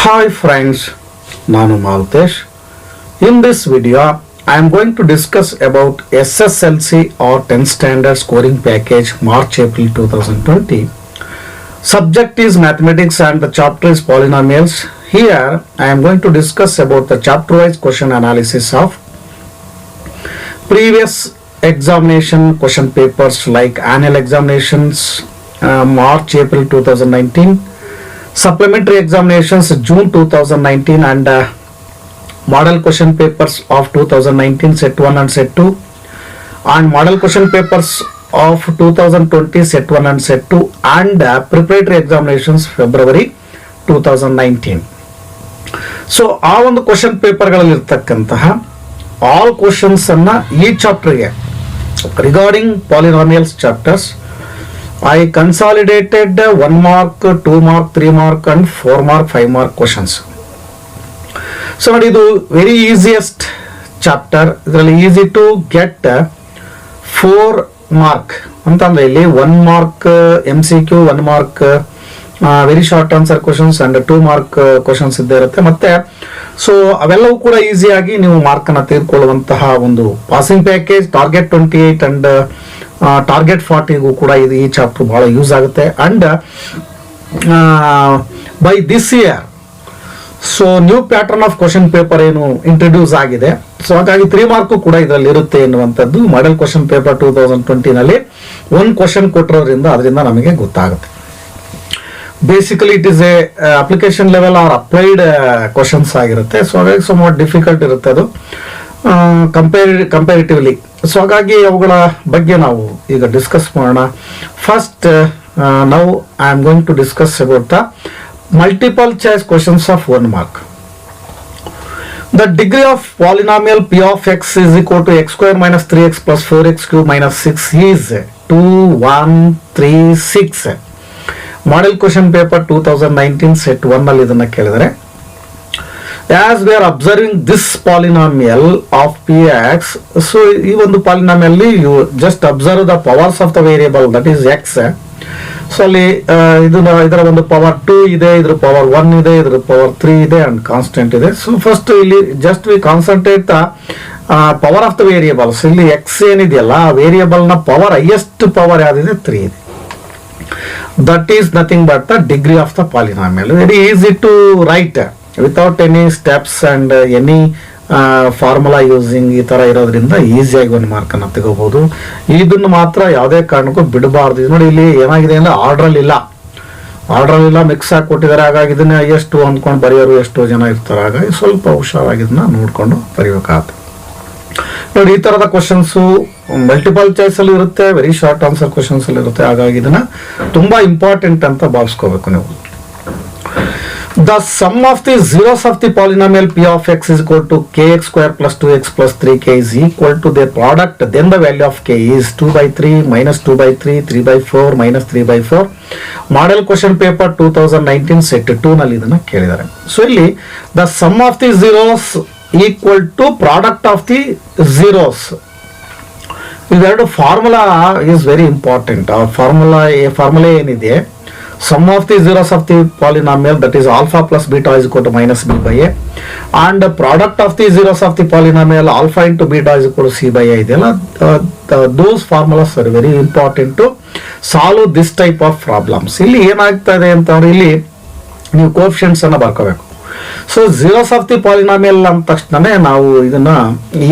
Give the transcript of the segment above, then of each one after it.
Hi friends, Nanu Maltesh. In this video, I am going to discuss about SSLC or 10th Standard Scoring Package March-April 2020. Subject is Mathematics and the chapter is Polynomials. Here, I am going to discuss about the chapter-wise question analysis of previous examination question papers like annual examinations March-April 2019, supplementary examinations June 2019 and model question papers of 2019 set 1 and set 2 and model question papers of 2020 set 1 and set 2 and preparatory examinations February 2019. So ಆ ಒಂದು question ಪೇಪರ್ಗಳಲ್ಲಿ ಇರ್ತಕ್ಕಂತಹ all questions ಅನ್ನ ಈ ಚಾಪ್ಟರ್ಗೆ regarding polynomials chapters I consolidated 1 mark, 2 mark, 3 mark and 4 mark, 5 mark questions. So ಇದು very easiest chapter. ಇದರಲ್ಲಿ easy to get 4 mark ಅಂತಂದ್ರೆ ಇಲ್ಲಿ 1 mark MCQ, 1 mark very short answer questions and 2 mark questions ಇದ್ದೇ ಇರುತ್ತೆ. ಮತ್ತೆ ಸೊ ಅವೆಲ್ಲವೂ ಕೂಡ ಈಸಿಯಾಗಿ ನೀವು ಮಾರ್ಕ್ ಅನ್ನ ತೆಗೆದುಕೊಳ್ಳುವಂತಹ ಒಂದು passing package target 28 and target 40ಗೂ ಕೂಡ ಇದು ಈ ಚಾಪ್ಟರ್ ಬಹಳ ಯೂಸ್ ಆಗುತ್ತೆ. And by this year so new pattern of question paper ಏನು ಇಂಟ್ರೊಡ್ಯೂಸ್ ಆಗಿದೆ. ಸೊ ಹಾಗಾಗಿ 3 ಮಾರ್ಕ್ ಕೂಡ ಇದರಲ್ಲಿ ಇರುತ್ತೆ ಎನ್ನುವಂಥದ್ದು ಮಾಡೆಲ್ ಕ್ವಶನ್ ಪೇಪರ್ 2020 ನಲ್ಲಿ 1 ಕ್ವಶನ್ ಕೊಟ್ಟಿರೋದ್ರಿಂದ ಅದರಿಂದ ನಮಗೆ ಗೊತ್ತಾಗುತ್ತೆ. Basically it is a application level or applied questions ಆಗಿರುತ್ತೆ. ಸೊ ಹಾಗಾಗಿ somewhat ಡಿಫಿಕಲ್ಟ್ ಇರುತ್ತೆ ಅದು ಕಂಪೇರಿಟಿವ್ಲಿ. ಸೊ ಹಾಗಾಗಿ ಅವುಗಳ ಬಗ್ಗೆ ನಾವು ಈಗ ಡಿಸ್ಕಸ್ ಮಾಡೋಣ. ಫಸ್ಟ್ ನಾವು I am going to discuss about the multiple choice questions of 1 mark. The degree of polynomial p of x is equal to x square minus 3x plus 4x cube minus 6 is 2, 1, 3, 6. Model question paper 2019 set 1 ನಲ್ಲಿ ಇದನ್ನ ಕೇಳಿದರೆ as we are observing this polynomial of px, so ಈ ಒಂದು polynomial ಅಲ್ಲಿ you just observe the powers of the variable that is x. So ಅಲ್ಲಿ ಇದರ ಒಂದು power 2 ಇದೆ, ಇದ್ರ ಪವರ್ 1 ಇದೆ, ಇದ್ರ ಪವರ್ 3 ಇದೆ ಅಂಡ್ ಕಾನ್ಸ್ಟೆಂಟ್ ಇದೆ. ಸೊ ಫಸ್ಟ್ ಇಲ್ಲಿ just we concentrate the power of the variables. ಇಲ್ಲಿ ಎಕ್ಸ್ ಏನಿದೆಯಲ್ಲ ಆ ವೇರಿಯಬಲ್ ನ ಪವರ್ ಹೈಯೆಸ್ಟ್ ಪವರ್ ಯಾವ್ದಿದೆ 3 ಇದೆ. That is nothing but the degree of the polynomial. Very easy to write without any steps and any formula using ಈ ತರ ಇರೋದ್ರಿಂದ ಈಸಿಯಾಗಿ 1 ಮಾರ್ಕ್ ಅನ್ನ ತಗೋಬಹುದು. ಇದನ್ನು ಮಾತ್ರ ಯಾವುದೇ ಕಾರಣಕ್ಕೂ ಬಿಡಬಾರ್ದು. ನೋಡಿ ಇಲ್ಲಿ ಏನಾಗಿದೆ ಅಂದ್ರೆ ಆರ್ಡರ್ ಇಲ್ಲ ಮಿಕ್ಸ್ ಆಗಿ ಕೊಟ್ಟಿದ್ದಾರೆ. ಹಾಗಾಗಿ ಇದನ್ನ ಎಷ್ಟು ಅಂದ್ಕೊಂಡು ಬರೆಯೋರು ಎಷ್ಟೋ ಜನ ಇರ್ತಾರೆ. ಹಾಗಾಗಿ ಸ್ವಲ್ಪ ಹುಷಾರಾಗಿದ್ದನ್ನ ನೋಡ್ಕೊಂಡು ಬರೀಬೇಕಾಗುತ್ತೆ. ನೋಡಿ ಈ ತರದ ಕ್ವಶನ್ಸ್ ಮಲ್ಟಿಪಲ್ ಚಾಯ್ಸ್ ಅಲ್ಲಿ ಇರುತ್ತೆ, ವೆರಿ ಶಾರ್ಟ್ ಆನ್ಸರ್ ಕ್ವಶನ್ಸ್ ಅಲ್ಲಿ ಇರುತ್ತೆ. ಹಾಗಾಗಿ ಇದನ್ನ ತುಂಬಾ ಇಂಪಾರ್ಟೆಂಟ್ ಅಂತ ಭಾವಿಸ್ಕೋಬೇಕು ನೀವು. The sum of the zeros of the polynomial p of x is equal to kx square plus 2x plus 3k is equal to their product. Then the value of k is 2 by 3 minus 2 by 3, 3 by 4 minus 3 by 4. Model question paper 2019 set 2 ನಲ್ಲಿ ಇದನ್ನ ಕೇಳಿದ್ದಾರೆ. So ಇಲ್ಲಿ the sum of the zeros equal to product of the zeros. ಇವೆರಡು formula is very important. ಆ formula ಏನಿದೆ, sum of the zeros of the polynomial that is alpha plus beta is equal to minus b by a and the product of the zeros of the polynomial alpha into beta is equal to c by a ಇದೆಲ್ಲ those formulas are very important to solve this type of problems. ಇಲ್ಲಿ ಏನಾಗ್ತಾ ಇದೆ ಅಂತಂದ್ರೆ ಇಲ್ಲಿ ನೀವು coefficients ಅನ್ನ ಬರ್ಕೋಬೇಕು. So zeros of the polynomial ಅಂದ ತಕ್ಷಣ ನಾವು ಇದನ್ನ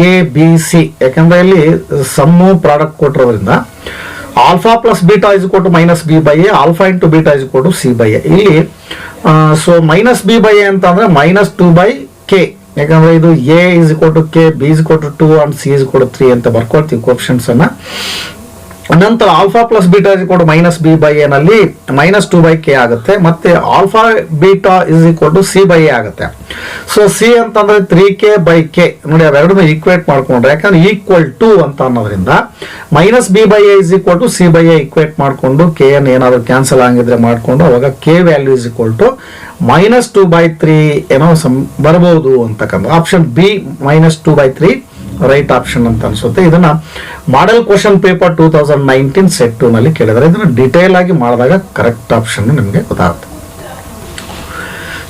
a b c, ಯಾಕಂದ್ರೆ ಇಲ್ಲಿ ಸಮ್ಮು ಪ್ರಾಡಕ್ಟ್ ಕೊಟ್ಟಿರೋದ್ರಿಂದ alpha plus beta is equal to minus b by a, alpha into beta is equal to c by a. ಇಲ್ಲಿ so minus b by a ಅಂತ ಅಂದ್ರೆ ಮೈನಸ್ 2 ಬೈ ಕೆ, ಯಾಕಂದ್ರೆ ಇದು a is equal to k, b is equal to 2 and c is equal to 3 ಅಂತ ಬರ್ಕೊಳ್ತೀವಿ coefficients ಅನ್ನ. ನಂತರ alpha plus beta is equal to minus b by A ನಲ್ಲಿ minus 2 by k ಆಗುತ್ತೆ. ಮತ್ತೆ alpha beta is equal to c by a ಆಗುತ್ತೆ. So c ಅಂತಂದ್ರೆ 3k by K. ನೋಡಿ ಅವೆರಡನ್ನು ಈಕ್ವೇಟ್ ಮಾಡ್ಕೊಂಡ್ರೆ, ಯಾಕಂದ್ರೆ ಈಕ್ವಲ್ ಟು ಅಂತ ಅನ್ನೋದ್ರಿಂದ minus b by a is equal to c by a equate ಮಾಡ್ಕೊಂಡು ಕೆ ಅನ್ನು ಏನಾದ್ರು ಕ್ಯಾನ್ಸಲ್ ಆಗಿದ್ರೆ ಮಾಡ್ಕೊಂಡು ಅವಾಗ k value is equal to minus 2 by 3 ಏನೋ ಬರಬಹುದು ಅಂತಕ್ಕಂಥ option b minus 2 by 3 right option ಅಂತ ಅನ್ಸುತ್ತೆ. ಇದನ್ನ ಮಾಡೆಲ್ ಕ್ವಶನ್ ಪೇಪರ್ 2019 ಸೆಟ್ 2 ನಲ್ಲಿ ಕೇಳಿದರೆ ಇದನ್ನ ಡೀಟೇಲ್ ಆಗಿ ಮಾಡಿದಾಗ ಕರೆಕ್ಟ್ ಆಪ್ಷನ್ ನಿಮಗೆ ಗೊತ್ತಾಗುತ್ತೆ.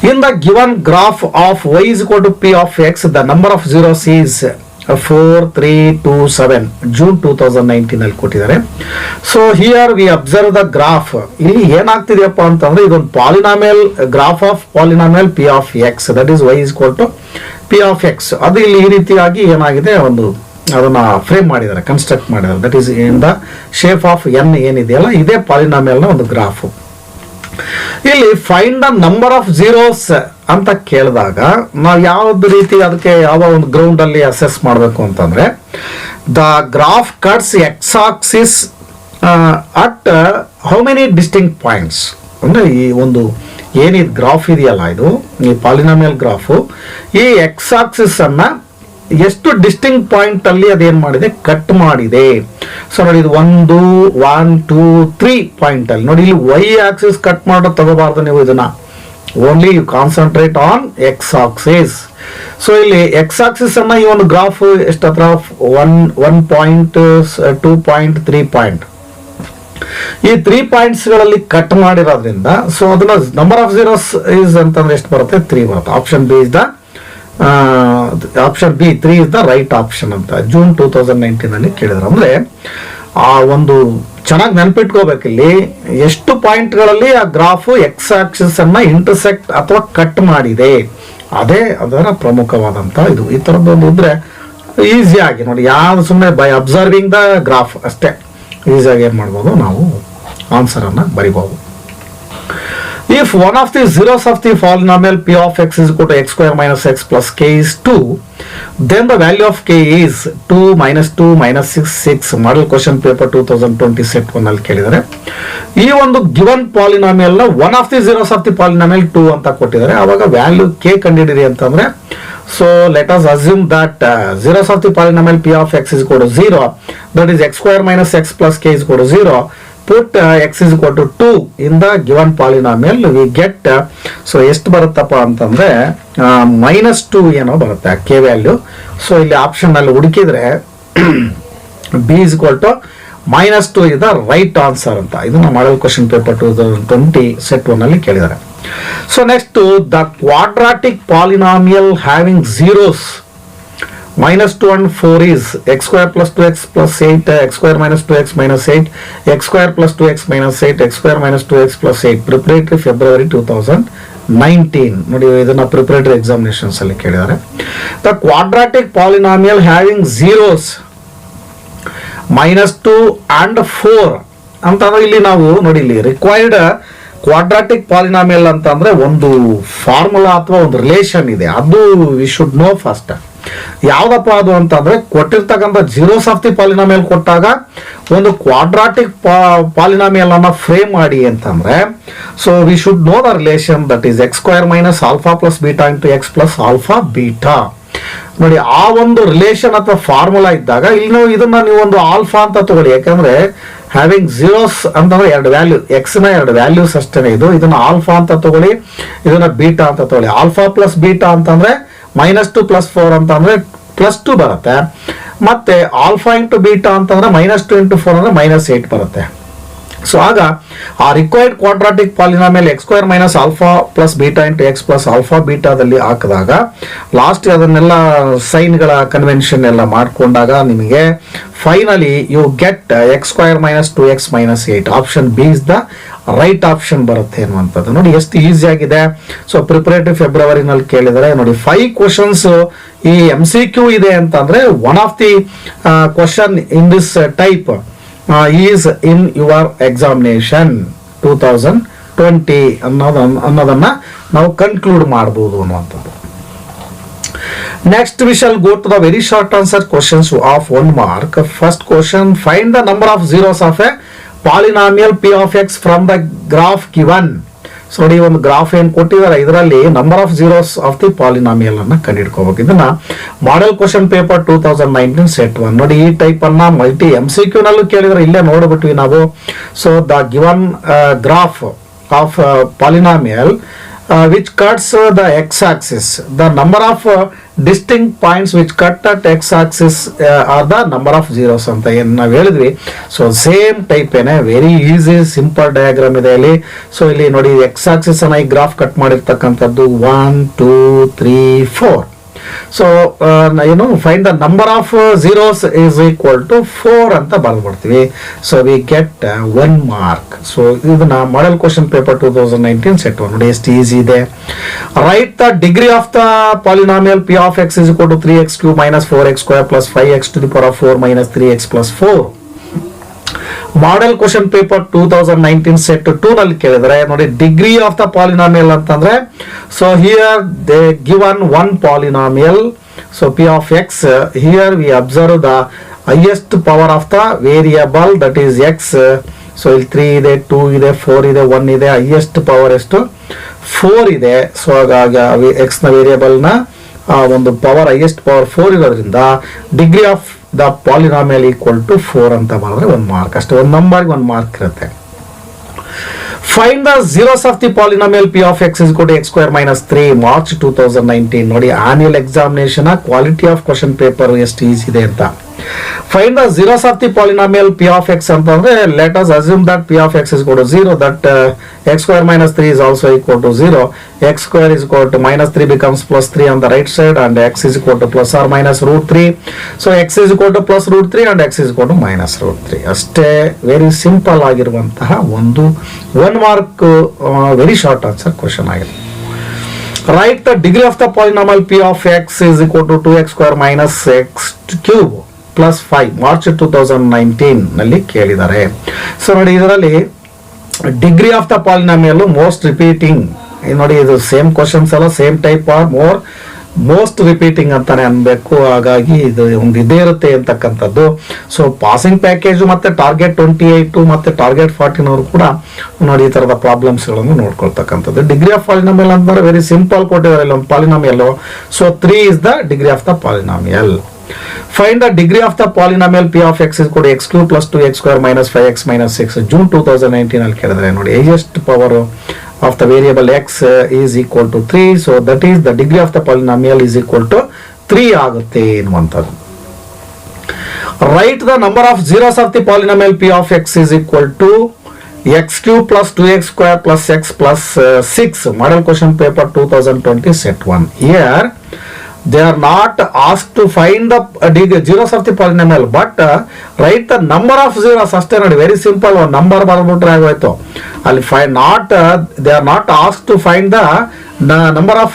In the given graph of y is equal to p of x, the number of zeros is 4, 3, 2, 7. June 2019 ಅಲ್ಲಿ ಕೊಟ್ಟಿದ್ದಾರೆ. So here we observe the graph. ಇಲ್ಲಿ ಏನಾಗ್ತಿದೆಯಪ್ಪ ಅಂತಂದ್ರೆ ಇದೊಂದು polynomial graph of polynomial p of x, that is y is equal to p of x. ಅದು ಇಲ್ಲಿ ಈ ರೀತಿಯಾಗಿ ಏನಾಗಿದೆ, ಒಂದು ಅದನ್ನ ಫ್ರೇಮ್ ಮಾಡಿದ್ದಾರೆ, ಕನ್ಸ್ಟ್ರಕ್ಟ್ ಮಾಡಿದ್ದಾರೆ. That is in the shape of N ಏನಿದೆಯಲ್ಲ, ಇದೇ ಪಾಲಿನಾಮಿಯಲ್ನ ಒಂದು ಗ್ರಾಫ್. ಇಲ್ಲಿ find the number of zeros ಅಂತ ಕೇಳಿದಾಗ ನಾವು ಯಾವ್ದು ರೀತಿ ಅದಕ್ಕೆ ಯಾವ ಒಂದು ಗ್ರೌಂಡ್ ಅಲ್ಲಿ ಅಸೆಸ್ ಮಾಡಬೇಕು ಅಂತಂದ್ರೆ, the graph cuts X Axis at how many distinct points. ಅಂದ್ರೆ ಈ ಒಂದು ಏನಿದ್ ಗ್ರಾಫ್ ಇದೆಯಲ್ಲ, ಇದು ಈ ಪಾಲಿನಾಮಿಯಲ್ ಗ್ರಾಫು, ಈ ಎಕ್ಸ್ ಆಕ್ಸಿಸ್ ಅನ್ನ ಎಷ್ಟು ಡಿಸ್ಟಿಂಕ್ಟ್ ಪಾಯಿಂಟ್ ಅಲ್ಲಿ ಅದೇನ್ ಮಾಡಿದೆ, ಕಟ್ ಮಾಡಿದೆ. ಸೊ ನೋಡಿ, ಇದು 1, 2, 3 ಪಾಯಿಂಟ್ ಅಲ್ಲಿ ನೋಡಿ. ಇಲ್ಲಿ ವೈ ಆಕ್ಸಿಸ್ ಕಟ್ ಮಾಡೋದು ತಗೋಬಾರ್ದು ನೀವು, ಇದನ್ನ only you concentrate on x axis. So ಇಲ್ಲಿ ಎಕ್ಸ್ ಆಕ್ಸಿಸ್ ಅನ್ನ ಈ ಒಂದು ಗ್ರಾಫ್ ಎಷ್ಟು ಹತ್ರ 1 ಪಾಯಿಂಟ್, 2 ಪಾಯಿಂಟ್, 3 ಪಾಯಿಂಟ್, ಈ 3 ಪಾಯಿಂಟ್ಸ್ ಗಳಲ್ಲಿ ಕಟ್ ಮಾಡಿರೋದ್ರಿಂದ ಸೊ ಅದನ್ನ ನಂಬರ್ ಆಫ್ ಜೀರೋಸ್ ಇಸ್ ಅಂತಂದ್ರೆ ಎಷ್ಟು ಬರುತ್ತೆ, 3 ಬರುತ್ತೆ. Option b is the option B 3 is the right option ಅಂತ ಜೂನ್ 2019 ಅಲ್ಲಿ ಕೇಳಿದ್ರು. ಅಂದ್ರೆ ಆ ಒಂದು ಚೆನ್ನಾಗಿ ನೆನ್ಪಿಟ್ಕೋಬೇಕು, ಇಲ್ಲಿ ಎಷ್ಟು ಪಾಯಿಂಟ್ಗಳಲ್ಲಿ ಆ ಗ್ರಾಫ್ ಎಕ್ಸ್ ಆಕ್ಸಿಸ್ ಅನ್ನ ಇಂಟರ್ಸೆಕ್ಟ್ ಅಥವಾ ಕಟ್ ಮಾಡಿದೆ, ಅದೇ ಅದರ ಪ್ರಮುಖವಾದಂತ ಇದು. ಈ ತರದೊಂದು ಇದ್ರೆ ಈಸಿಯಾಗಿ ನೋಡಿ, ಯಾರು ಸುಮ್ಮನೆ ಬೈ ಅಬ್ಸರ್ವಿಂಗ್ ದ ಗ್ರಾಫ್ ಅಷ್ಟೇ ಈಸಿಯಾಗಿ ಏನ್ ಮಾಡ್ಬೋದು, ನಾವು ಆನ್ಸರ್ ಅನ್ನ ಬರಿಬಹುದು. If one of the zeros of the polynomial p of x is equal to x square minus x plus k is 2, then the value of k is 2 minus 2 minus 6. Model question paper 2020 set 1 ಅಲ್ಲಿ ಕೇಳಿದ್ದಾರೆ. ಈ ಒಂದು given polynomial ನ one of the zeros of the polynomial 2 ಅಂತ ಕೊಟ್ಟಿದ್ದಾರೆ. ಅವಾಗ value k ಕಂಡುಹಿಡಿಯಿರಿ ಅಂತಂದ್ರೆ, so let us assume that zeros of the polynomial p of x is equal to 0, that is x square minus x plus k is equal to 0. Put x is equal to 2 in the given polynomial, we get so ಎಷ್ಟು ಬರುತ್ತಪ್ಪ ಅಂತಂದ್ರೆ -2 ಏನೋ ಬರುತ್ತೆ k value. So ಇಲ್ಲಿ option ಅಲ್ಲಿ ಹುಡುಕಿದ್ರೆ b is equal to -2 is the right answer ಅಂತ. ಇದನ್ನ model question paper 2020 set 1 ಅಲ್ಲಿ ಕೇಳಿದ್ದಾರೆ. So next, the quadratic polynomial having zeros -2 and 4 is x square plus 2x plus 8, x square minus 2x minus 8, x square plus 2x minus 8, x square minus 2x plus 8. Preparatory February 2019 ನೋಡಿ, ಇದನ್ನ preparatory examinations ಅಲ್ಲಿ ಕೇಳಿದ್ದಾರೆ. The quadratic polynomial having zeros -2 and 4 ಅಂತಂದ್ರೆ ಇಲ್ಲಿ ನಾವು ನೋಡಿ, ಇಲ್ಲಿ required quadratic polynomial ಅಂತ ಅಂದ್ರೆ ಒಂದು ಫಾರ್ಮುಲಾ ಅಥವಾ ಒಂದು ರಿಲೇಷನ್ ಇದೆ, ಅದು ವಿ ಶುಡ್ ನೋ ಫಸ್ಟ್. ಯಾವ್ದಪ್ಪ ಅದು ಅಂತಂದ್ರೆ, ಕೊಟ್ಟಿರ್ತಕ್ಕಂಥ ಜೀರೋಸ್ ಆಫ್ ದಿ ಪಾಲಿನಾಮಿಯಲ್ ಕೊಟ್ಟಾಗ ಒಂದು ಕ್ವಾಡ್ರಾಟಿಕ್ ಪಾಲಿನಾಮಿಯಲ್ ಅನ್ನ ಫ್ರೇಮ್ ಮಾಡಿ ಅಂತಂದ್ರೆ, so we should know the relation, that is X square minus alpha plus beta into x plus alpha beta. ನೋಡಿ, ಆ ಒಂದು ರಿಲೇಷನ್ ಅಥವಾ ಫಾರ್ಮುಲಾ ಇದ್ದಾಗ ಇಲ್ಲಿ ಇದನ್ನ ನೀವು ಒಂದು ಆಲ್ಫಾ ಅಂತ ತಗೊಳ್ಳಿ, ಯಾಕಂದ್ರೆ ಹ್ಯಾವಿಂಗ್ ಝೀರೋಸ್ ಅಂತಂದ್ರೆ 2 ವ್ಯಾಲ್ಯೂ, ಎಕ್ಸ್ ನ 2 ವ್ಯಾಲ್ಯೂಸ್ ಅಷ್ಟೇ. ಇದನ್ನ ಆಲ್ಫಾ ಅಂತ ತಗೊಳ್ಳಿ, ಇದನ್ನ ಬೀಟಾ ಅಂತ ತಗೊಳ್ಳಿ. ಆಲ್ಫಾ ಪ್ಲಸ್ ಬೀಟಾ ಅಂತಂದ್ರೆ -2 ಪ್ಲಸ್ 4 ಅಂತ ಅಂದ್ರೆ +2 ಬರುತ್ತೆ. ಮತ್ತೆ ಆಲ್ಫಾ ಇಂಟು ಬೀಟಾ ಅಂತಂದ್ರೆ -2 ಇಂಟು 4 ಅಂದ್ರೆ -8 ಬರುತ್ತೆ. ಸೊ ಆಗ ಆ required quadratic polynomial x square minus alpha plus beta into x plus alpha ಬೀಟಾದಲ್ಲಿ ಹಾಕಿದಾಗ ಲಾಸ್ಟ್ ಅದನ್ನೆಲ್ಲ ಸೈನ್ಗಳ ಕನ್ವೆನ್ಷನ್ ಎಲ್ಲ ಮಾಡ್ಕೊಂಡಾಗ ನಿಮಗೆ finally you get x square minus 2x minus 8. Option b is the right option ಬರುತ್ತೆ ಅನ್ನುವಂಥದ್ದು. ನೋಡಿ ಎಷ್ಟು ಈಸಿ ಆಗಿದೆ. ಸೊ ಪ್ರಿಪರೇಟರಿ ಫೆಬ್ರವರಿನಲ್ಲಿ ಕೇಳಿದರೆ ನೋಡಿ 5 ಕ್ವಶನ್ಸ್ ಈ MCQ ಇದೆ ಅಂತಂದ್ರೆ one of the question in this type is in your examination 2020 ಅನ್ನೋದನ್ನ ನಾವು ಕನ್ಕ್ಲೂಡ್ ಮಾಡಬಹುದು ಅನ್ನುವಂಥದ್ದು. Next we shall go to the very short answer questions of 1 mark. First question, find the number of zeros of a polynomial p of x from the graph given. So ನೋಡಿ, ಒಂದು graph ಏನ್ ಕೊಟ್ಟಿದ್ದಾರೆ, ಇದರಲ್ಲಿ number of zeros of the polynomial ಅನ್ನ ಕಂಡುಹಿಡ್ಕೋಬೇಕು. ಇದನ್ನ model question paper 2019 set 1 ನೋಡಿ, ಈ type ಅನ್ನ ಮಲ್ಟಿ MCQ ನಲ್ಲೂ ಕೇಳಿದ್ರೆ ಇಲ್ಲೇ ನೋಡ್ಬಿಟ್ವಿ ನಾವು. So the given graph of polynomial which cuts the x-axis. The number of distinct points which cut at x-axis are the number of zeros ಅಂತ ಏನು ನಾವು ಹೇಳಿದ್ವಿ. ಸೊ ಸೇಮ್ ಟೈಪ್ ಏನೇ ವೆರಿ ಈಸಿ ಸಿಂಪಲ್ ಡಯಾಗ್ರಾಮ್ ಇದೆ ಇಲ್ಲಿ. So ಇಲ್ಲಿ ನೋಡಿ x-axis ಅನ್ನ ಈ ಗ್ರಾಫ್ ಕಟ್ ಮಾಡಿರ್ತಕ್ಕಂಥದ್ದು 1 2 3 4. ಸೊ ಏನು find the number of zeros is equal to 4 ಅಂತ ಬರ್ಬಿಡ್ತೀವಿ. So we get 1 mark. So ಇದನ್ನ ಮಾಡೆಲ್ ಕ್ವಶನ್ ಪೇಪರ್ 2019 ಸೆಟ್ 1 ನೋಡಿ ಎಷ್ಟು ಈಸಿ ಇದೆ. Right the degree of the polynomial p of x is equal to 3x cube minus 4x square plus 5x to the power of 4 minus 3x plus 4. Model question paper 2019 set 2 ನಲ್ಲಿ ಕೇಳಿದರೆ ನೋಡಿ degree of the polynomial ಅಂತಂದ್ರೆ so here they given one polynomial. So p of x here we observe the highest power of the variable that is x. So ಇಲ್ಲಿ 3 ಇದೆ 2 ಇದೆ 4 ಇದೆ 1 ಇದೆ, highest power ಎಷ್ಟು 4 ಇದೆ. ಸೊ ಹಾಗಾಗಿ x ನ ವೇರಿಯಬಲ್ ನ ಒಂದು ಪವರ್ ಹೈಯೆಸ್ಟ್ ಪವರ್ 4 ಇರೋದ್ರಿಂದ degree of the polynomial equal to 4 ಅಂತ ಮಾಡಿದ್ರೆ 1 ಮಾರ್ಕ್ ಅಷ್ಟೇ. ಒಂದು ನಂಬರ್ಗೆ 1 ಮಾರ್ಕ್ ಇರುತ್ತೆ. Find the zeros of the polynomial p of x is equal to x square minus 3 March 2019. ನೋಡಿ annual examination quality of question paper ಎಷ್ಟು easy ಇದೆ ಅಂತ. Find the zeros of the polynomial p of x ಅಂತಂದ್ರೆ let us assume that p of x is equal to 0, that x square minus 3 is also equal to 0. x square is equal to minus 3 becomes plus 3 on the right side and x is equal to plus or minus root 3. So x is equal to plus root 3 and x is equal to minus root 3. ಅಷ್ಟೇ very simple ಆಗಿರುವಂತಹ ಒಂದು 1 mark very short answer question ಆಗಿದೆ. Right the degree of the polynomial p of x is equal to 2x square minus x cube plus 5 March 2019 ನಲ್ಲಿ ಕೇಳಿದ್ದಾರೆ. So ನೋಡಿ ಇದರಲ್ಲಿ degree of the polynomial most repeating ನೋಡಿ, ಇದು same questions ಅಲ್ಲ, same type R most repeating ಅಂತಾನೆ ಅನ್ಬೇಕು. ಹಾಗಾಗಿ ಇದು ಒಂದು ಇದೇ ಇರುತ್ತೆ ಅಂತಕ್ಕಂಥದ್ದು. ಸೊ ಪಾಸಿಂಗ್ ಪ್ಯಾಕೇಜ್ ಮತ್ತೆ ಟಾರ್ಗೆಟ್ 28 ಮತ್ತೆ ಟಾರ್ಗೆಟ್ 14 ಅವರು ಕೂಡ ನೋಡಿ ಈ ತರದ ಪ್ರಾಬ್ಲಮ್ಸ್ ಗಳನ್ನು ನೋಡ್ಕೊಳ್ತಕ್ಕಂಥದ್ದು. ಡಿಗ್ರಿ ಆಫ್ ಪಾಲಿನಾಮಿಯಲ್ ಅಂತಂದ್ರೆ ವೆರಿ ಸಿಂಪಲ್ ಕೊಟ್ಟಿದ್ದಾರೆ ಇಲ್ಲಿ ಒಂದು polynomial. So 3 is the degree of the polynomial. Find the degree of the polynomial p of x is equal to x cube plus 2x square minus 5x minus 6. June 2019 ಅಲ್ಲಿ ಕೇಳಿದ್ರೆ ನೋಡಿ highest power of the variable x is equal to 3. So that is the degree of the polynomial is equal to 3 ಆಗುತ್ತೆ ಎನ್ನುವಂಥದ್ದು. Write the number of zeros of the polynomial p of x is equal to x cube plus 2x square plus x plus 6. Model question paper 2020 set 1. Here they are not asked to find the zeros of the polynomial but write the number of zeros. ಅಷ್ಟೇ ನೋಡಿ, very simple. ಒಂದು number ಬರ್ಬಿಟ್ರೆ ಆಗೋಯ್ತು ಅಲ್ಲಿ. they are not asked to find the number of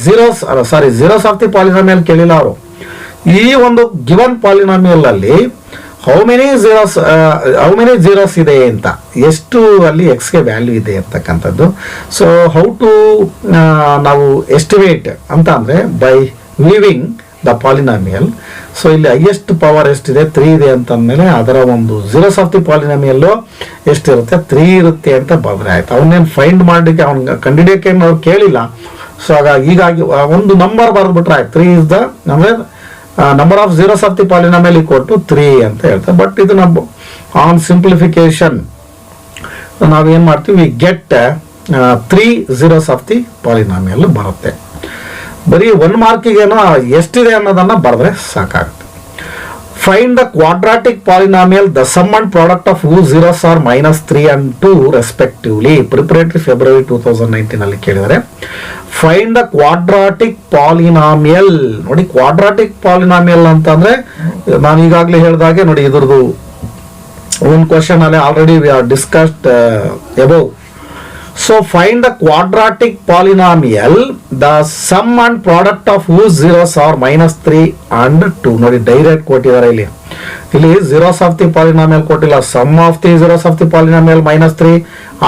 zeros of the polynomial ಕೇಳಿಲ್ಲ ಅವರು. ಈ ಒಂದು given polynomial ಅಲ್ಲಿ ಹೌ ಮೆನಿ zeros ಇದೆ ಅಂತ, ಎಷ್ಟು ಅಲ್ಲಿ ಎಕ್ಸ್ ಗೆ ವ್ಯಾಲ್ಯೂ ಇದೆ ಅಂತಕ್ಕಂಥದ್ದು. ಸೊ ಹೌ ಟು ನಾವು ಎಸ್ಟಿಮೇಟ್ ಅಂತ ಅಂದ್ರೆ by viewing the polynomial. So ಇಲ್ಲಿ ಹೈಯೆಸ್ಟ್ ಪವರ್ ಎಷ್ಟಿದೆ 3 ಇದೆ ಅಂತಂದ್ಮೇಲೆ ಅದರ ಒಂದು zeros ಆಫ್ ದಿ ಪಾಲಿನಾಮಿಯಲ್ ಎಷ್ಟಿರುತ್ತೆ 3 ಇರುತ್ತೆ ಅಂತ ಬಂದ್ರೆ ಆಯ್ತು. ಅವನ್ನೇನು ಫೈಂಡ್ ಮಾಡಲಿಕ್ಕೆ ಅವ್ನ ಕಂಡಿಡಿಯೋಕೆ ನಾವು ಕೇಳಿಲ್ಲ. ಸೊ ಹೀಗಾಗಿ ಒಂದು ನಂಬರ್ ಬರೆದ್ಬಿಟ್ರೆ ಆಯ್ತು. 3 ಇಸ್ ದ ಅಂದ್ರೆ number of zeros of the polynomial equal to 3 ಅಂತ ಹೇಳ್ತಾರೆ. ಬಟ್ ಇದು ನಾವು ಆನ್ ಸಿಂಪ್ಲಿಫಿಕೇಶನ್ ನಾವೇನ್ ಮಾಡ್ತೀವಿ, get 3 zeros of the polynomial ಬರುತ್ತೆ. ಬರೀ 1 ಮಾರ್ಕಿಗೇನೋ ಎಷ್ಟಿದೆ ಅನ್ನೋದನ್ನ ಬರೆದ್ರೆ ಸಾಕಾಗುತ್ತೆ. Find the quadratic polynomial the sum and product of whose zeros are -3 and 2 respectively. Preparatory February 2019 ಅಲ್ಲಿ ಕೇಳಿದರೆ ಫೈಂಡ್ ದ ಕ್ವಾಡ್ರಾಟಿಕ್ ಪಾಲಿನಾಮಿಯಲ್. ನೋಡಿ ಕ್ವಾಡ್ರಾಟಿಕ್ ಪಾಲಿನಾಮಿಯಲ್ ಅಂತಂದ್ರೆ ನಾನು ಈಗಾಗಲೇ ಹೇಳಿದಾಗೆ ನೋಡಿ ಇದ್ರದ್ದು ಒಂದು ಕ್ವಶನ್ ಅಲ್ಲಿ already we are discussed above. So find the quadratic polynomial, the sum and product of whose zeros are -3 and 2. ನೋಡಿ ಡೈರೆಕ್ಟ್ ಕೊಟ್ಟಿದ್ದಾರೆ ಇಲ್ಲಿ. zeros of the polynomial ಕೊಟ್ಟಿಲ್ಲ, sum of the zeros of the polynomial -3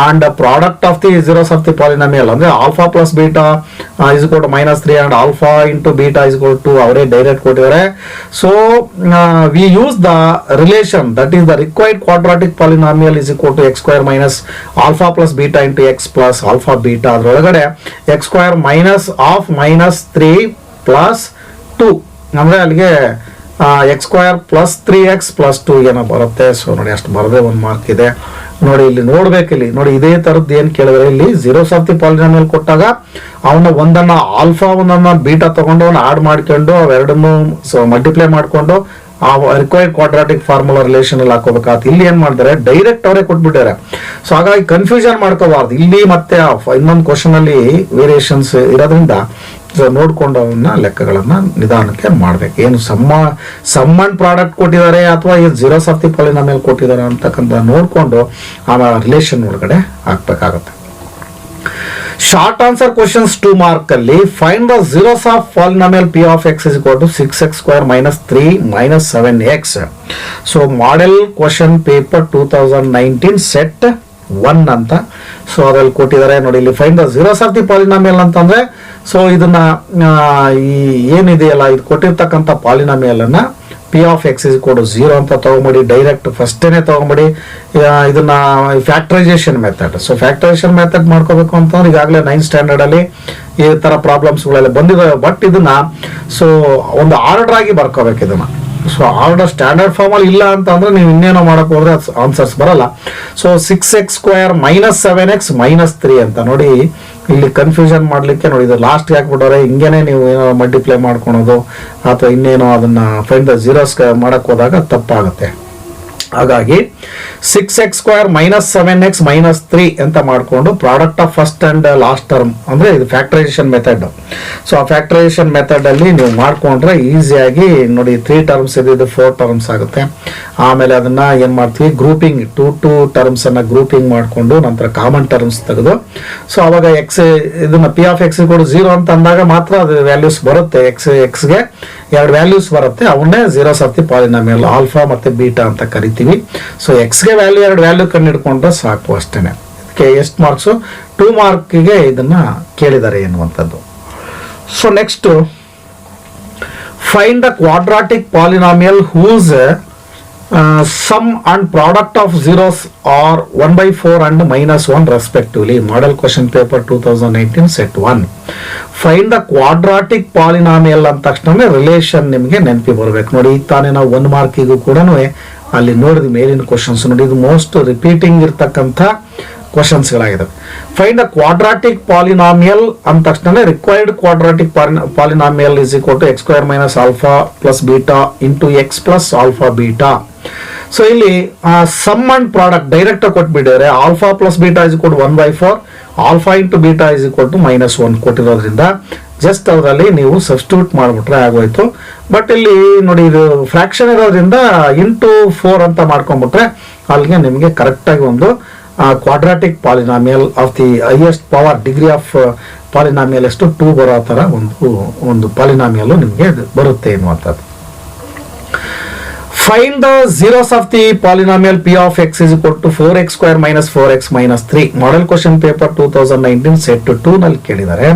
and product of the zeros of the polynomial ಅಂದ್ರೆ alpha plus beta is equal to -3 and alpha into beta is equal to ಅವರೇ direct ಕೊಟ್ಟಿದ್ದಾರೆ. So we use the relation that is the required quadratic polynomial is equal to x square minus alpha plus beta into x plus alpha beta. ಅದರೊಳಗಡೆ x square minus of -3 plus 2 ಅಂದ್ರೆ ಅಲ್ಲಿಗೆ x square plus 3x plus 2 ಏನೋ ಬರುತ್ತೆ. So ನೋಡಿ ಅಷ್ಟು ಬರದೆ 1 mark ಇದೆ. ನೋಡಿ ಇಲ್ಲಿ ನೋಡ್ಬೇಕಿಲ್ಲಿ ನೋಡಿ ಇದೇ ತರದ್ದು ಏನ್ ಕೇಳಿದ್ರೆ ಇಲ್ಲಿ ಜೀರೋಸ್ ಆಫ್ ದಿ ಪಾಲಿನಾಮಿಯಲ್ ಕೊಟ್ಟಾಗ ಅವನ್ನ ಒಂದನ್ನ ಆಲ್ಫಾ ಒಂದನ್ನ ಬೀಟಾ ತಗೊಂಡು ಅವನ್ನ ಆಡ್ ಮಾಡ್ಕೊಂಡು ಅವೆರಡನ್ನು ಮಲ್ಟಿಪ್ಲೈ ಮಾಡ್ಕೊಂಡು ಆ ರಿಕ್ವೈರ್ಡ್ ಕ್ವಾಡ್ರಾಟಿಕ್ ಫಾರ್ಮುಲಾ ರಿಲೇಷನ್ ಅಲ್ಲಿ ಹಾಕೋಬೇಕಾಗುತ್ತೆ. ಇಲ್ಲಿ ಏನ್ ಮಾಡ್ತಾರೆ ಡೈರೆಕ್ಟ್ ಅವರೇ ಕೊಟ್ಬಿಟ್ಟಾರೆ. ಸೊ ಹಾಗಾಗಿ ಕನ್ಫ್ಯೂಷನ್ ಮಾಡ್ಕೋಬಾರ್ದು. ಇಲ್ಲಿ ಮತ್ತೆ ಇನ್ನೊಂದು ಕ್ವಶನ್ ಅಲ್ಲಿ ವೇರಿಯೇಷನ್ಸ್ ಇರೋದ್ರಿಂದ ನೋಡ್ಕೊಂಡು ಅವನ್ನ ಲೆಕ್ಕಗಳನ್ನ ನಿಧಾನಕ್ಕೆ ಮಾಡ್ಬೇಕು. ಏನು ಸಮ್ ಅಂಡ್ ಪ್ರಾಡಕ್ಟ್ ಕೊಟ್ಟಿದ್ದಾರೆ ಅಥವಾ ಜೀರೋಸ್ ಆಫ್ ದಿ ಪಾಲಿನಾಮಿಯಲ್ ಕೊಟ್ಟಿದ್ದಾರೆ ಅಂತಕ್ಕಂಥ ನೋಡ್ಕೊಂಡು ಆ ರಿಲೇಷನ್ ಒಳಗಡೆ ಹಾಕ್ಬೇಕಾಗತ್ತೆ. ಶಾರ್ಟ್ ಆನ್ಸರ್ ಕ್ವಶನ್ಸ್ 2 ಮಾರ್ಕ್ ಅಲ್ಲಿ find the zeros of polynomial p of x is equal to 6x² - 3 - 7x. So model question paper 2019 set 1 ಅಂತ. ಸೊ ಅದ್ರಲ್ಲಿ ಕೊಟ್ಟಿದ್ದಾರೆ ನೋಡಿ ಇಲ್ಲಿ find the zeros of the polynomial ಅಂತಂದ್ರೆ ಸೊ ಇದನ್ನ ಏನಿದೆಯಲ್ಲ ಇದು ಕೊಟ್ಟಿರ್ತಕ್ಕಂಥ ಪಾಲಿನಾಮಿಯಲ್ ಅನ್ನ p of x is equal to 0 ಅಂತ ತಗೊಂಬಿಡಿ. ಡೈರೆಕ್ಟ್ ಫಸ್ಟೇನೆ ತಗೊಂಬಿಡಿ. ಇದನ್ನ factorization method. So factorisation method ಮಾಡ್ಕೋಬೇಕು ಅಂತಂದ್ರೆ ಈಗಾಗಲೇ 9th ಸ್ಟ್ಯಾಂಡರ್ಡ್ ಅಲ್ಲಿ ಈ ತರ ಪ್ರಾಬ್ಲಮ್ಸ್ಗಳೆಲ್ಲ ಬಂದಿದ್ದಾವೆ. ಬಟ್ ಇದನ್ನ ಸೊ ಒಂದು ಆರ್ಡರ್ ಆಗಿ ಬರ್ಕೋಬೇಕು ಇದನ್ನ. ಸೊ ಆರ್ಡರ್ ಸ್ಟ್ಯಾಂಡರ್ಡ್ ಫಾರ್ಮ್ ಅಲ್ಲಿ ಇಲ್ಲ ಅಂತ ಅಂದ್ರೆ ನೀವು ಇನ್ನೇನೋ ಮಾಡಕ್ ಹೋದ್ರೆ ಆನ್ಸರ್ಸ್ ಬರಲ್ಲ. ಸೊ 6x² - 7x - 3 ಅಂತ ನೋಡಿ ಇಲ್ಲಿ ಕನ್ಫ್ಯೂಷನ್ ಮಾಡ್ಲಿಕ್ಕೆ ನೋಡಿ ಇದು ಲಾಸ್ಟ್ ಹಾಕ್ಬಿಟ್ಟವ್ರೆ. ಹಿಂಗೇನೆ ನೀವು ಏನೋ ಮಲ್ಟಿಪ್ಲೈ ಮಾಡ್ಕೊಳೋದು ಅಥವಾ ಇನ್ನೇನೋ ಅದನ್ನ ಫೈಂಡ್ ದ ಜೀರೋಸ್ ಮಾಡಕ್ ಹೋದಾಗ ತಪ್ಪಾಗುತ್ತೆ. ಹಾಗಾಗಿ 6x² - 7x - 3 ಅಂತ ಮಾಡ್ಕೊಂಡು product of first and last term ಅಂದ್ರೆ ಇದು ಫ್ಯಾಕ್ಟರೈಸೇಷನ್ ಮೆಥಡ್. ಸೊ ಆ ಫ್ಯಾಕ್ಟರೈಸೇಷನ್ ಮೆಥಡ್ ಅಲ್ಲಿ ನೀವು ಮಾಡ್ಕೊಂಡ್ರೆ ಈಸಿಯಾಗಿ ನೋಡಿ 3 ಟರ್ಮ್ಸ್ ಇದು 4 ಟರ್ಮ್ಸ್ ಆಗುತ್ತೆ. ಆಮೇಲೆ ಅದನ್ನ ಏನ್ ಮಾಡ್ತೀವಿ ಗ್ರೂಪಿಂಗ್ 2 ಟರ್ಮ್ಸ್ ಅನ್ನ ಗ್ರೂಪಿಂಗ್ ಮಾಡ್ಕೊಂಡು ನಂತರ ಕಾಮನ್ ಟರ್ಮ್ಸ್ ತೆಗೆದು ಸೊ ಅವಾಗ ಎಕ್ಸ್ ಇದನ್ನ ಪಿ ಆಫ್ ಎಕ್ಸ್ ಕೂಡ 0 ಅಂತ ಅಂದಾಗ ಮಾತ್ರ ಅದು ವ್ಯಾಲ್ಯೂಸ್ ಬರುತ್ತೆ. ಎಕ್ಸ್ಗೆ 2 ವ್ಯಾಲ್ಯೂಸ್ ಬರುತ್ತೆ. ಅವನ್ನೇ zeros of the polynomial alpha ಮತ್ತೆ ಬೀಟಾ ಅಂತ ಕರಿತೀವಿ. ಸೊ ಎಕ್ಸ್ಗೆ 2 ವ್ಯಾಲ್ಯೂ ಕಂಡುಹಿಡ್ಕೊಂಡ್ರೆ ಸಾಕು ಅಷ್ಟೇನೆ. ಇದಕ್ಕೆ ಎಷ್ಟು ಮಾರ್ಕ್ಸು 2 ಮಾರ್ಕ್ಗೆ ಇದನ್ನ ಕೇಳಿದ್ದಾರೆ ಎನ್ನುವಂಥದ್ದು. So next find the quadratic polynomial whose sum and product of zeros are 1/4 and -1 respectively. Model question paper 2019 set 1. Find the quadratic polynomial ಅಂತ ತಕ್ಷಣ ರಿಲೇಷನ್ ನಿಮಗೆ ನೆನಪಿ ಬರಬೇಕು. ನೋಡಿ ಈಗ ತಾನೇ ನಾವು 1 ಮಾರ್ಕಿಗೂ ಕೂಡ ಅಲ್ಲಿ ನೋಡಿದ ಮೇಲಿನ ಕ್ವಶನ್ಸ್ ನೋಡಿ ಇದು ಮೋಸ್ಟ್ ರಿಪೀಟಿಂಗ್ ಇರ್ತಕ್ಕಂಥ ಕ್ವಶನ್ಸ್ಗಳಾಗಿದೆ. ಫೈಂಡ್ ದ ಕ್ವಾಡ್ರಾಟಿಕ್ ಪಾಲಿನಾಮಿಯಲ್ ಅಂದ ತಕ್ಷಣ required quadratic polynomial is equal to x² - alpha plus beta into x plus alpha beta. So ಇಲ್ಲಿ ಸಮ್ ಅಂಡ್ ಪ್ರಾಡಕ್ಟ್ ಡೈರೆಕ್ಟ್ ಕೊಟ್ಬಿಟ್ಟಿದ್ದಾರೆ. Alpha plus beta is equal to 1/4 alpha into beta is equal to -1 ಕೊಟ್ಟಿರೋದ್ರಿಂದ just ಅದರಲ್ಲಿ ನೀವು substitute ಮಾಡಿಬಿಟ್ರೆ ಆಗೋಯ್ತು. But ಇಲ್ಲಿ ನೋಡಿ ಇದು ಫ್ರಾಕ್ಷನ್ ಇರೋದ್ರಿಂದ ಇಂಟು 4 ಅಂತ ಮಾಡ್ಕೊಂಡ್ಬಿಟ್ರೆ ಅಲ್ಲಿಗೆ ನಿಮಗೆ ಕರೆಕ್ಟಾಗಿ ಒಂದು quadratic polynomial of the highest power degree of polynomial ಎಷ್ಟು 2 ಬರೋ ಥರ ಒಂದು ಪಾಲಿನಾಮಿಯಲ್ ನಿಮಗೆ ಬರುತ್ತೆ ಎನ್ನುವಂಥದ್ದು. Find the zeros of the polynomial p of x is equal to 4x² - 4x - 3. Model question paper 2019 set 2 ನಲ್ಲಿ ಕೇಳಿದ್ದಾರೆ.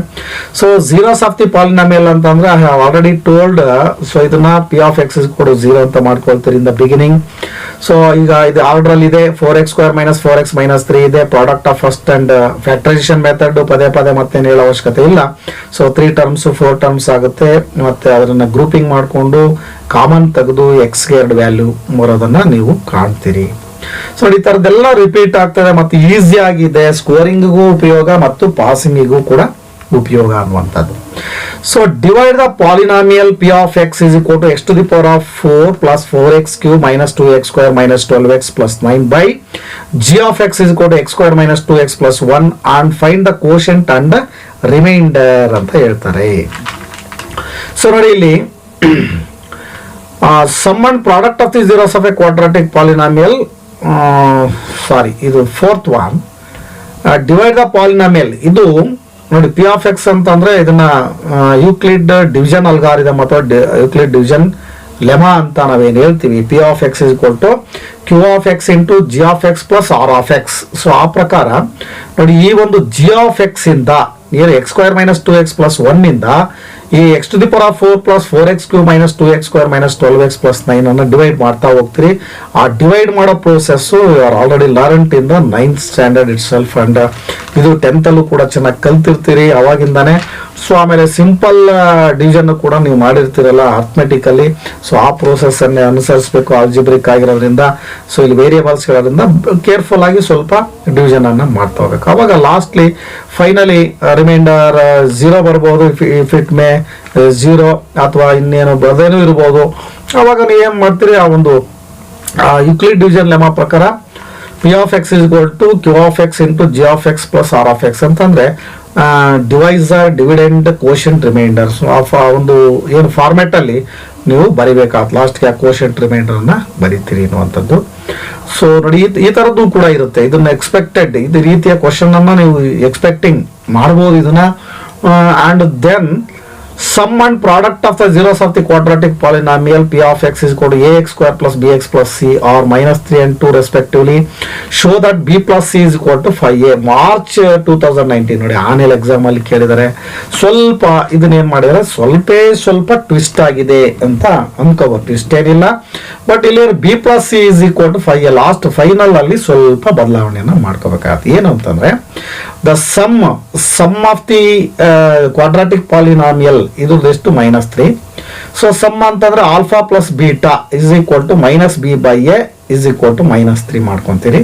So zeros of the polynomial ಅಂತಂದ್ರೆ I have already told. So ಇದನ್ನ p of x is equal to 0 ಅಂತ ಮಾಡ್ಕೊಳ್ತೀರಿ in the beginning. So ಈಗ ಇದು order ಅಲ್ಲಿ ಇದೆ 4x² - 4x - 3 ಇದೆ. Product of first and factorisation method ಪದೇ ಮತ್ತೇನು ಹೇಳೋ ಅವಶ್ಯಕತೆ ಇಲ್ಲ. ಸೊ 3 ಟರ್ಮ್ಸ್ 4 ಟರ್ಮ್ಸ್ ಆಗುತ್ತೆ. ಮತ್ತೆ ಅದನ್ನ ಗ್ರೂಪಿಂಗ್ ಮಾಡಿಕೊಂಡು ಕಾಮನ್ ತೆಗೆದು ಎಕ್ಸ್ಗೆ 2 ವ್ಯಾಲ್ಯೂ ಬರೋದನ್ನ ನೀವು ಕಾಣ್ತೀರಿ. ಸೊ ಈ ತರದೆಲ್ಲ ರಿಪೀಟ್ ಆಗ್ತದೆ ಮತ್ತೆ ಈಸಿ ಆಗಿದೆ. ಸ್ಕೋರಿಂಗಿಗೂ ಉಪಯೋಗ ಮತ್ತು ಪಾಸಿಂಗಿಗೂ ಕೂಡ ಉಪಯೋಗ ಅನ್ನುವಂಥದ್ದು. So divide the polynomial p of x is equal to x⁴ + 4x³ - 2x² - 12x + 9 by g of x is equal to x² - 2x + 1 and find the quotient and remainder ಅಂತ ಹೇಳ್ತಾರೆ. ಸೊ ನೋಡಿ ಇಲ್ಲಿ sum and product of the zeros of a quadratic polynomial ಇದು 4th one. Divide the polynomial ಇದು ನೋಡಿ P of x ಅಂತಂದ್ರೆ ಇದನ್ನ Euclid division algorithm ಅಥವಾ ಯೂಕ್ಲಿಡ್ ಡಿವಿಷನ್ ಲೆಮಾ ಅಂತ ನಾವೇನು ಹೇಳ್ತೀವಿ. P of x is equal to q of x into g of x plus r of x. So ಆ ಪ್ರಕಾರ ನೋಡಿ ಈ ಒಂದು ಜಿ ಆಫ್ ಎಕ್ಸ್ ಇಂದ ಏನು x² - 2x + 1 ಇಂದ ಈ x⁴ + 4x³ - 2x² - 12x + 9 ಅನ್ನು ಡಿವೈಡ್ ಮಾಡ್ತಾ ಹೋಗ್ತೀರಿ. ಆ ಡಿವೈಡ್ ಮಾಡೋ process already learned in the 9th standard it self and ಇದು 10th ಅಲ್ಲೂ ಕೂಡ ಚೆನ್ನಾಗಿ ಕಲ್ತಿರ್ತೀರಿ. ಅವಾಗಿಂದಾನೆ ಸೊ ಆಮೇಲೆ ಸಿಂಪಲ್ ಡಿವಿಷನ್ ಕೂಡ ನೀವು ಮಾಡಿರ್ತೀರಲ್ಲ ಅರ್ಥಮೆಟಿಕಲಿ, ಸೊ ಆ ಪ್ರೋಸೆಸ್ ಅನ್ನೇ ಅನುಸರಿಸಬೇಕು ಆಲ್ಜಿಬ್ರಿಕ್ ಆಗಿರೋದ್ರಿಂದ. ಸೊ ಇಲ್ಲಿ ವೇರಿಯೇಬಲ್ಸ್ ಇರೋದ್ರಿಂದ ಕೇರ್ಫುಲ್ ಆಗಿ ಸ್ವಲ್ಪ ಡಿವಿಷನ್ ಅನ್ನ ಮಾಡ್ತಾ ಹೋಗ್ಬೇಕು. ಅವಾಗ ಲಾಸ್ಟ್ಲಿ ಫೈನಲಿ ರಿಮೈಂಡರ್ 0 ಬರ್ಬೋದು, ಇಫ್ ಇಟ್ ಮೇ 0 ಅಥವಾ ಇನ್ನೇನು ಬರದೇನೂ ಇರ್ಬೋದು. ಅವಾಗ ನೀವು ಏನ್ ಮಾಡ್ತೀರಿ, ಆ ಒಂದು ಯೂಕ್ಲಿಡ್ ಡಿವಿಷನ್ ಲೆಮಾ ಪ್ರಕಾರ P of x is equal to Q of x into G of x plus R of x ಅಂತಂದ್ರೆ divisor, dividend, quotient, remainder. So ಆ ಒಂದು ಏನು ಫಾರ್ಮೆಟ್ ಅಲ್ಲಿ ನೀವು ಬರಿಬೇಕಾದ ಲಾಸ್ಟ್ಗೆ ಆ ಕೋಶೆಂಟ್ ರಿಮೈಂಡರ್ ಅನ್ನ ಬರಿತೀರಿ ಅನ್ನುವಂಥದ್ದು. ಸೊ ನೋಡಿ ಈ ತರದ್ದು ಕೂಡ ಇರುತ್ತೆ. ಇದನ್ನ ಎಕ್ಸ್ಪೆಕ್ಟೆಡ್ ಇದು ರೀತಿಯ ಕ್ವಶನ್ ಅನ್ನ ನೀವು ಎಕ್ಸ್ಪೆಕ್ಟಿಂಗ್ ಮಾಡಬಹುದು ಇದನ್ನ. And then sum and product of the zeros of the quadratic polynomial P of x is equal to ax square plus bx plus c or minus 3 and 2 respectively. Show that b plus c is equal to 5a. March 2019 ನೋಡಿ annual exam ಅಲ್ಲಿ ಕೇಳಿದರೆ ಸ್ವಲ್ಪ ಇದನ್ನ ಏನ್ ಮಾಡಿದರೆ ಸ್ವಲ್ಪ twist ಆಗಿದೆ ಅಂತ ಅನ್ಕೋಬಹುದು. ಟ್ವಿಸ್ಟ್ ಏನಿಲ್ಲ, ಬಟ್ ಇಲ್ಲಿ b plus c is equal to 5a last final ಅಲ್ಲಿ ಸ್ವಲ್ಪ ಬದಲಾವಣೆಯನ್ನ ಮಾಡ್ಕೋಬೇಕಾಗುತ್ತೆ. ಏನು ಅಂತಂದ್ರೆ the sum of the quadratic polynomial ಇದು ಎಷ್ಟು -3. ಸೊ ಸಮ್ ಅಂತಂದ್ರೆ alpha plus beta is equal to minus b by a is equal to -3 ಮಾಡ್ಕೊಂತೀರಿ.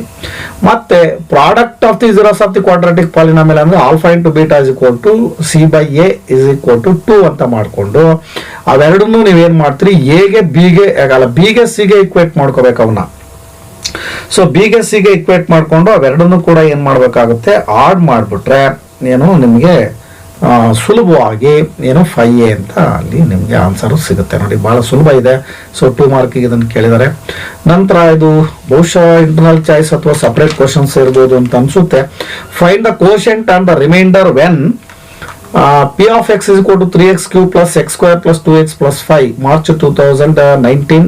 ಮತ್ತೆ product of the zeros of the quadratic polynomial ಅಂದ್ರೆ alpha into beta is equal to c by a is equal to 2 ಅಂತ ಮಾಡ್ಕೊಂಡು ಅವೆರಡನ್ನು ನೀವೇನ್ ಮಾಡ್ತೀರಿ, ಎಗೆ ಬಿಗೆ ಆಗಲ್ಲ, ಬಿಗೆ ಸಿಗೆ ಇಕ್ವೇಟ್ ಮಾಡ್ಕೋಬೇಕು ಅವನ್ನ. ಸೊ ಬಿಗೆ ಸಿಗೆ ಇಕ್ವೇಟ್ ಮಾಡ್ಕೊಂಡು ಅವೆರಡನ್ನು ಕೂಡ ಏನ್ ಮಾಡ್ಬೇಕಾಗುತ್ತೆ, ಆಡ್ ಮಾಡ್ಬಿಟ್ರೆ ಏನು ನಿಮ್ಗೆ ಸುಲಭವಾಗಿ ಏನು 5a ಅಂತ ಅಲ್ಲಿ ನಿಮ್ಗೆ ಆನ್ಸರ್ ಸಿಗುತ್ತೆ. ನೋಡಿ ಬಹಳ ಸುಲಭ ಇದೆ. ಸೊ 2 ಮಾರ್ಕಿಗೆ ಇದನ್ನು ಕೇಳಿದ್ದಾರೆ. ನಂತರ ಇದು ಬಹುಶಃ ಇಂಟರ್ನಲ್ ಚಾಯ್ಸ್ ಅಥವಾ ಸಪರೇಟ್ ಕ್ವಶನ್ಸ್ ಇರ್ಬೋದು ಅಂತ ಅನ್ಸುತ್ತೆ. Find the quotient and the reminder when P of x is equal to 3x cube plus x square plus 2x plus 5 March 2019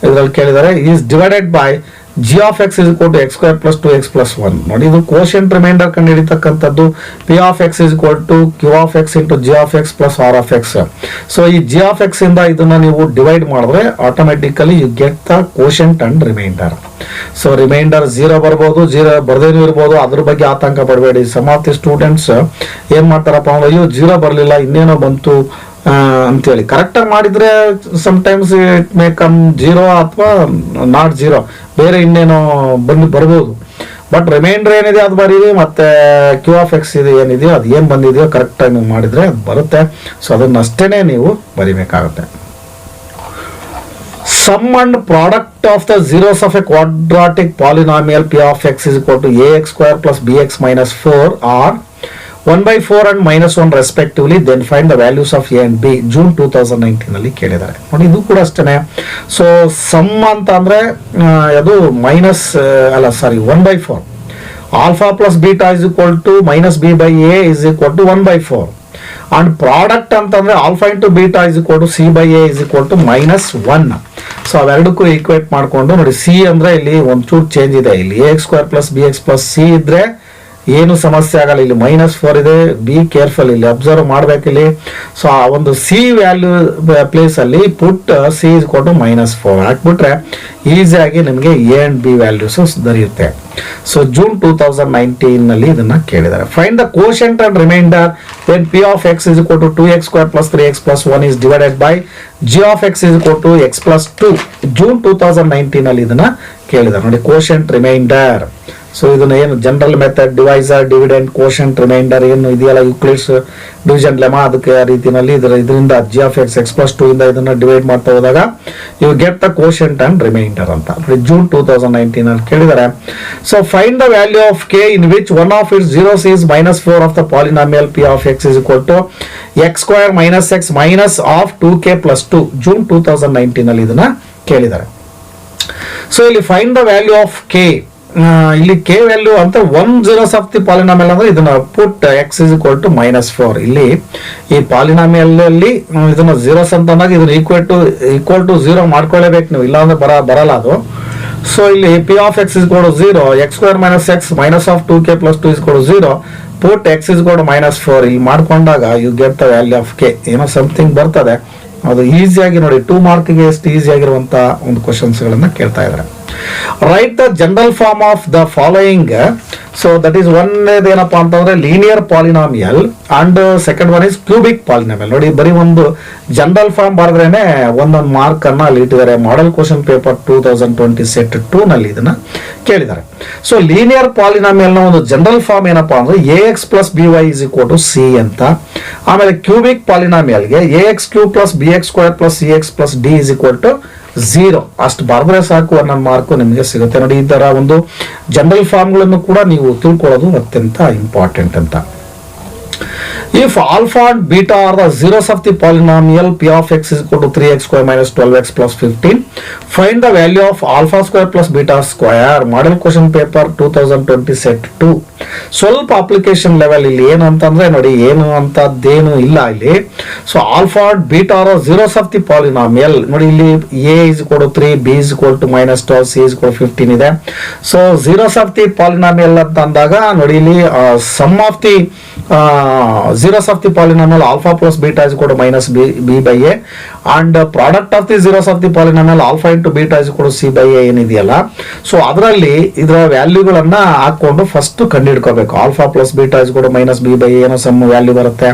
ಇದರಲ್ಲಿ ಕೇಳಿದ್ದಾರೆ is divided by G of x is equal to x square plus 2x plus 1. ನೋಡಿ ಇದು quotient reminder ಕಂಡು ಹಿಡಿತಕ್ಕಂಥದ್ದು. P of x is equal to Q of x into G of x plus R of x. So ಈ G of x ಇಂದ ಇದನ್ನ ನೀವು divide ಮಾಡಿದ್ರೆ automatically you get the quotient and remainder. So remainder 0 ಬರ್ಬೋದು, 0 ಬರ್ದೇನೂ ಇರ್ಬೋದು, ಅದ್ರ ಬಗ್ಗೆ ಆತಂಕ ಪಡಬೇಡಿ. ಸಮ್ ಆಫ್ ದಿ ಸ್ಟೂಡೆಂಟ್ಸ್ ಏನ್ ಮಾಡ್ತಾರಪ್ಪ ಅಂದ್ರೆ ಅಯ್ಯೋ 0 ಬರ್ಲಿಲ್ಲ ಇನ್ನೇನೋ ಬಂತು ಅಂತೇಳಿ ಕರೆಕ್ಟಾಗಿ ಮಾಡಿದ್ರೆ ಸಮ್ಟೈಮ್ಸ್ ಇಟ್ ಮೇ ಕಮ್ 0 ಅಥವಾ ನಾಟ್ 0 ಬೇರೆ ಇನ್ನೇನೋ ಬರ್ಬೋದು. ಬಟ್ ರಿಮೈಂಡರ್ ಏನಿದೆ ಅದು ಬರೀರಿ, ಮತ್ತೆ ಕ್ಯೂ ಆಫ್ ಎಕ್ಸ್ ಇದೆ ಏನಿದೆಯೋ ಅದು ಏನು ಬಂದಿದೆಯೋ ಕರೆಕ್ಟಾಗಿ ನೀವು ಮಾಡಿದ್ರೆ ಅದು ಬರುತ್ತೆ. ಸೊ ಅದನ್ನಷ್ಟೇ ನೀವು ಬರಿಬೇಕಾಗುತ್ತೆ. Sum and product of the zeros of a quadratic polynomial P of x is equal to ax square plus bx minus 4 are 1/4 and -1 respectively. Then find the values of a and b. June 2019 ಅಲ್ಲಿ ಕೇಳಿದ್ದಾರೆ. ನೋಡಿ ಇದು ಕೂಡ ಅಷ್ಟೇ. So some ಅಂತ ಅಂದ್ರೆ ಅದು -1/4 alpha plus beta is equal to -b by a is equal to 1/4 and product ಅಂತಂದ್ರೆ alpha into beta is equal to c by a is equal to -1. So ಅವೆರಡಕ್ಕೂ ಈಕ್ವೇಟ್ ಮಾಡ್ಕೊಂಡು ನೋಡಿ ಸಿ ಅಂದ್ರೆ ಇಲ್ಲಿ ಒಂಚೂರು ಚೇಂಜ್ ಇದೆ. ಇಲ್ಲಿ ax square plus bx plus c ಇದ್ರೆ ಏನು ಸಮಸ್ಯೆ ಆಗಲ್ಲ. ಇಲ್ಲಿ -4 ಇದೆ, ಬಿ ಕೇರ್ಫುಲ್ ಇಲ್ಲಿ ಅಬ್ಸರ್ವ್ ಮಾಡ್ಬೇಕಿಲ್ಲಿ. ಸೊ ಆ ಒಂದು ಸಿ ವ್ಯಾಲ್ಯೂ ಪ್ಲೇಸ್ ಅಲ್ಲಿ put c is equal to -4 ಹಾಕ್ಬಿಟ್ರೆ ಈಸಿಯಾಗಿ ನಿಮಗೆ ಎ ಅಂಡ್ ಬಿ ವ್ಯಾಲ್ಯೂಸ್ ದೊರೆಯುತ್ತೆ. ಸೊ ಜೂನ್ 2019 ನಲ್ಲಿ ಇದನ್ನ ಕೇಳಿದ್ದಾರೆ. Find the quotient and remainder when P of x is equal to 2x square plus 3x plus 1 is divided by G of x is equal to x plus 2. June 2019 ಅಲ್ಲಿ ಇದನ್ನ ಕೇಳಿದ್ದಾರೆ. ನೋಡಿ quotient remainder. So ಇದನ್ನ ಏನು general method divisor dividend quotient remainder ಏನು ಇದೆಯಲ್ಲ Euclid's division ಲೆಮಾ ಅದಕ್ಕೆ ಆ ರೀತಿಯಲ್ಲಿ ಇದರಿಂದ G of x x plus 2 ಇಂದ ಇದನ್ನ ಡಿವೈಡ್ ಮಾಡ್ತಾ ಹೋದಾಗ you get the quotient and remainder ಅಂತ ಜೂನ್ 2019 ಅಲ್ಲಿ ಕೇಳಿದ್ದಾರೆ. So find the value of k in which one of its zeros is -4 of the polynomial P of x is equal to x square minus x minus of 2k plus 2. June 2019 ಅಲ್ಲಿ ಇದನ್ನ ಕೇಳಿದ್ದಾರೆ. So ಇಲ್ಲಿ find the value of k. ಇಲ್ಲಿ K value ಅಂತ 1 zeros of the polynomial ಅಂದ್ರೆ ಇದನ್ನ ಪುಟ್ x is equal to -4. ಇಲ್ಲಿ ಈ ಪಾಲಿನಾಮಿಯಲ್ ಅಲ್ಲಿ ಇದನ್ನ zeros ಅಂತ ಅಂದಾಗ ಇದನ್ನ ಈಕ್ವಲ್ ಟು 0 ಮಾಡ್ಕೊಳ್ಳೇಬೇಕು ನೀವು, ಇಲ್ಲ ಅಂದ್ರೆ ಬರಲ್ಲ ಅದು. ಸೊ ಇಲ್ಲಿ P of x is equal to 0, x square minus x minus of 2k plus 2 is equal to 0, put x is equal to -4 ಇಲ್ಲಿ ಮಾಡ್ಕೊಂಡಾಗ you get the value of k. ಏನೋ something ಬರ್ತದೆ ಅದು ಈಸಿಯಾಗಿ ನೋಡಿ 2 ಮಾರ್ಕ್ಗೆ ಎಷ್ಟು ಈಸಿ ಆಗಿರುವಂತ ಒಂದು ಕ್ವಶನ್ಸ್ ಗಳನ್ನ ಕೇಳ್ತಾ ಇದ್ದಾರೆ. Right the general form of the following. So that is ಒಂದೇನಪ್ಪಾ ಅಂತಂದ್ರೆ linear polynomial and second one is cubic polynomial. ನೋಡಿ ಬರೀ ಒಂದು ಜನರಲ್ ಫಾರ್ಮ್ ಬರೆದ್ರೇನೆ ಒಂದೊಂದು ಮಾರ್ಕ್ ಅನ್ನ ಅಲ್ಲಿ ಇಟ್ಟಿದ್ದಾರೆ. ಮಾಡೆಲ್ ಕ್ವಶನ್ ಪೇಪರ್ 2020 ಸೆಟ್ 2 ನಲ್ಲಿ ಇದನ್ನ ಕೇಳಿದ್ದಾರೆ. ಸೊ ಲೀನಿಯರ್ ಪಾಲಿನಾಮಿಯಲ್ ನ ಒಂದು ಜನರಲ್ ಫಾರ್ಮ್ ಏನಪ್ಪಾ ಅಂದ್ರೆ ax plus by is equal to c ಅಂತ. ಆಮೇಲೆ ಕ್ಯೂಬಿಕ್ ಪಾಲಿನಾಮಿಯಲ್ಗೆ ax³ plus bx² plus cx plus d is equal to 0 ಅಷ್ಟು ಬರೆದ್ರೆ ಸಾಕು ಒಂದೊಂದು ಮಾರ್ಕ್ ನಿಮಗೆ ಸಿಗುತ್ತೆ. ನೋಡಿ ಈ ತರ ಒಂದು ಜನರಲ್ ಫಾರ್ಮ್ಗಳನ್ನು ಕೂಡ ನೀವು ತಿಳ್ಕೊಳ್ಳೋದು ಅತ್ಯಂತ ಇಂಪಾರ್ಟೆಂಟ್ ಅಂತ. If alpha and beta are the zeros of the polynomial p of x is equal to 3x square minus 12x plus 15, find the value of alpha square plus beta square. Model question paper 2020 set 2. ಸ್ವಲ್ಪ application level ಇಲ್ಲಿ ಏನು ಅಂತಂದ್ರೆ ನೋಡಿ ಏನು ಅಂತದ್ದೇನು ಇಲ್ಲ ಇಲ್ಲಿ. So alpha beta are zeros of the polynomial. ನೋಡಿ ಇಲ್ಲಿ a is equal to 3, b is equal to minus 12, c is equal to 15 ಇದೆ. So zeros of the polynomial ಅಂತ ಅಂದಾಗ ನೋಡಿ ಇಲ್ಲಿ sum of the zeros of the polynomial alpha plus beta is equal to minus b by a and product of the zeros of the polynomial alpha into beta is equal to c by a ಏನಿದೆಯಲ್ಲ. So ಅದರಲ್ಲಿ ಇದರ ವ್ಯಾಲ್ಯೂಗಳನ್ನ ಹಾಕೊಂಡು first ಕಂಡುಹಿಡ್ಕೋಬೇಕು. Alpha plus beta is ಕೂಡ minus b by ಏನೋ sum value ಬರುತ್ತೆ.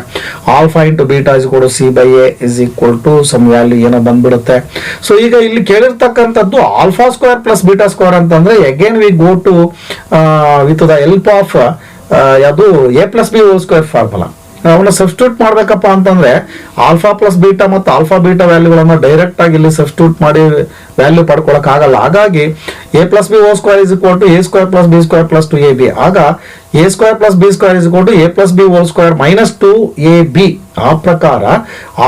Alpha into beta is ಕೂಡ c by a is equal to sum value ಏನೋ ಬಂದ್ಬಿಡುತ್ತೆ. ಸೊ ಈಗ ಇಲ್ಲಿ ಕೇಳಿರ್ತಕ್ಕಂಥದ್ದು alpha square plus beta square ಅಂತಂದ್ರೆ again we go to with the help of ಯಾವುದು a plus b whole square formula. ಅವನ್ನ substitute ಮಾಡ್ಬೇಕಪ್ಪ ಅಂತಂದ್ರೆ ಆಲ್ಫಾ ಪ್ಲಸ್ ಬೀಟಾ ಮತ್ತು ಆಲ್ಫಾ ಬೀಟಾ ವ್ಯಾಲ್ಯೂಗಳನ್ನ ಡೈರೆಕ್ಟ್ ಆಗಿ ಇಲ್ಲಿ ಸಬ್ಸ್ಟಿಟ್ಯೂಟ್ ಮಾಡಿ ವ್ಯಾಲ್ಯೂ ಪಡ್ಕೊಳಕ್ ಆಗಲ್ಲ. ಹಾಗಾಗಿ a plus b whole square is equal to a square plus b square plus 2ab. ಆಗ a square plus b square is equal to a plus b whole square minus 2ab. ಆ ಪ್ರಕಾರ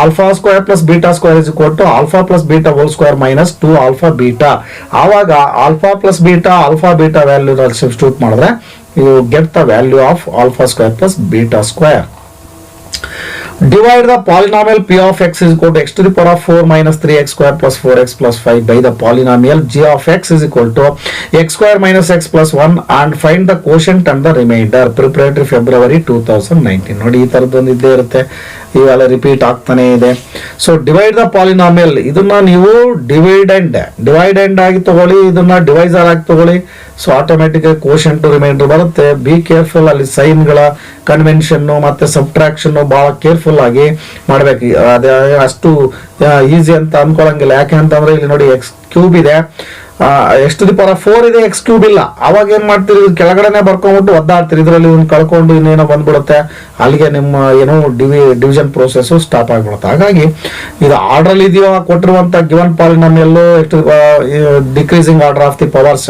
alpha square plus beta square is equal to alpha plus beta whole square minus 2 alpha beta. ಆವಾಗ alpha plus beta alpha beta value substitute ಮಾಡಿದ್ರೆ you get the value of alpha square plus beta square. Divide the polynomial p of x is equal to x to the power of 4 minus 3x square plus 4x plus 5 by the polynomial g of x is equal to x square minus x plus 1 and find the quotient and the remainder. Preparatory February 2019. ನೋಡಿ ಈ ತರದೊಂದು ಇದ್ದೇ ಇರುತ್ತೆ, ಇವೆಲ್ಲ repeat ಆಗ್ತಾನೆ ಇದೆ. So divide the polynomial ಇದನ್ನ ನೀವು dividend ಆಗಿ ತಗೊಳ್ಳಿ, ಇದನ್ನ ಡಿವೈಸರ್ ಆಗಿ ತಗೊಳ್ಳಿ. ಸೊ ಆಟೋಮೆಟಿಕ್ ಕೋಶೆಂಟ್ ರಿಮೈಂಡರ್ ಬರುತ್ತೆ. ಬಿ ಕೇರ್ಫುಲ್, ಅಲ್ಲಿ ಸೈನ್ಗಳ ಕನ್ವೆನ್ಷನ್ ಮತ್ತೆ ಸಬ್ಟ್ರಾಕ್ಷನ್ ಬಹಳ ಕೇರ್ಫುಲ್ ಆಗಿ ಮಾಡ್ಬೇಕು. ಅದೇ ಅಷ್ಟು ಈಸಿ ಅಂತ ಅನ್ಕೊಳಂಗಿಲ್ಲ. ಯಾಕೆ ಅಂತಂದ್ರೆ ಇಲ್ಲಿ ನೋಡಿ x³ ಇದೆ, ಎಷ್ಟು ದಿ ಪವರ್ 4 ಇದೆ, x³ ಇಲ್ಲ. ಅವಾಗ ಏನ್ ಮಾಡ್ತೀರಿ, ಕೆಳಗಡೆನೆ ಬರ್ಕೊಂಡ್ಬಿಟ್ಟು ಒದ್ದಾಡ್ತೀರಿ. ಇದರಲ್ಲಿ ಕಳ್ಕೊಂಡು ಇನ್ನೇನೋ ಬಂದ್ಬಿಡುತ್ತೆ, ಅಲ್ಲಿಗೆ ನಿಮ್ಮ ಏನೋ ಡಿವಿಷನ್ ಪ್ರೋಸೆಸ್ ಸ್ಟಾಪ್ ಆಗ್ಬಿಡುತ್ತೆ. ಹಾಗಾಗಿ ಇದು ಆರ್ಡರ್ ಅಲ್ಲಿ ಇದೆಯೋ ಕೊಟ್ಟಿರುವಂತ ಗಿವನ್ ಪಾಲಿನಾಮಿಯಲ್ ಎಷ್ಟು decreasing order of the powers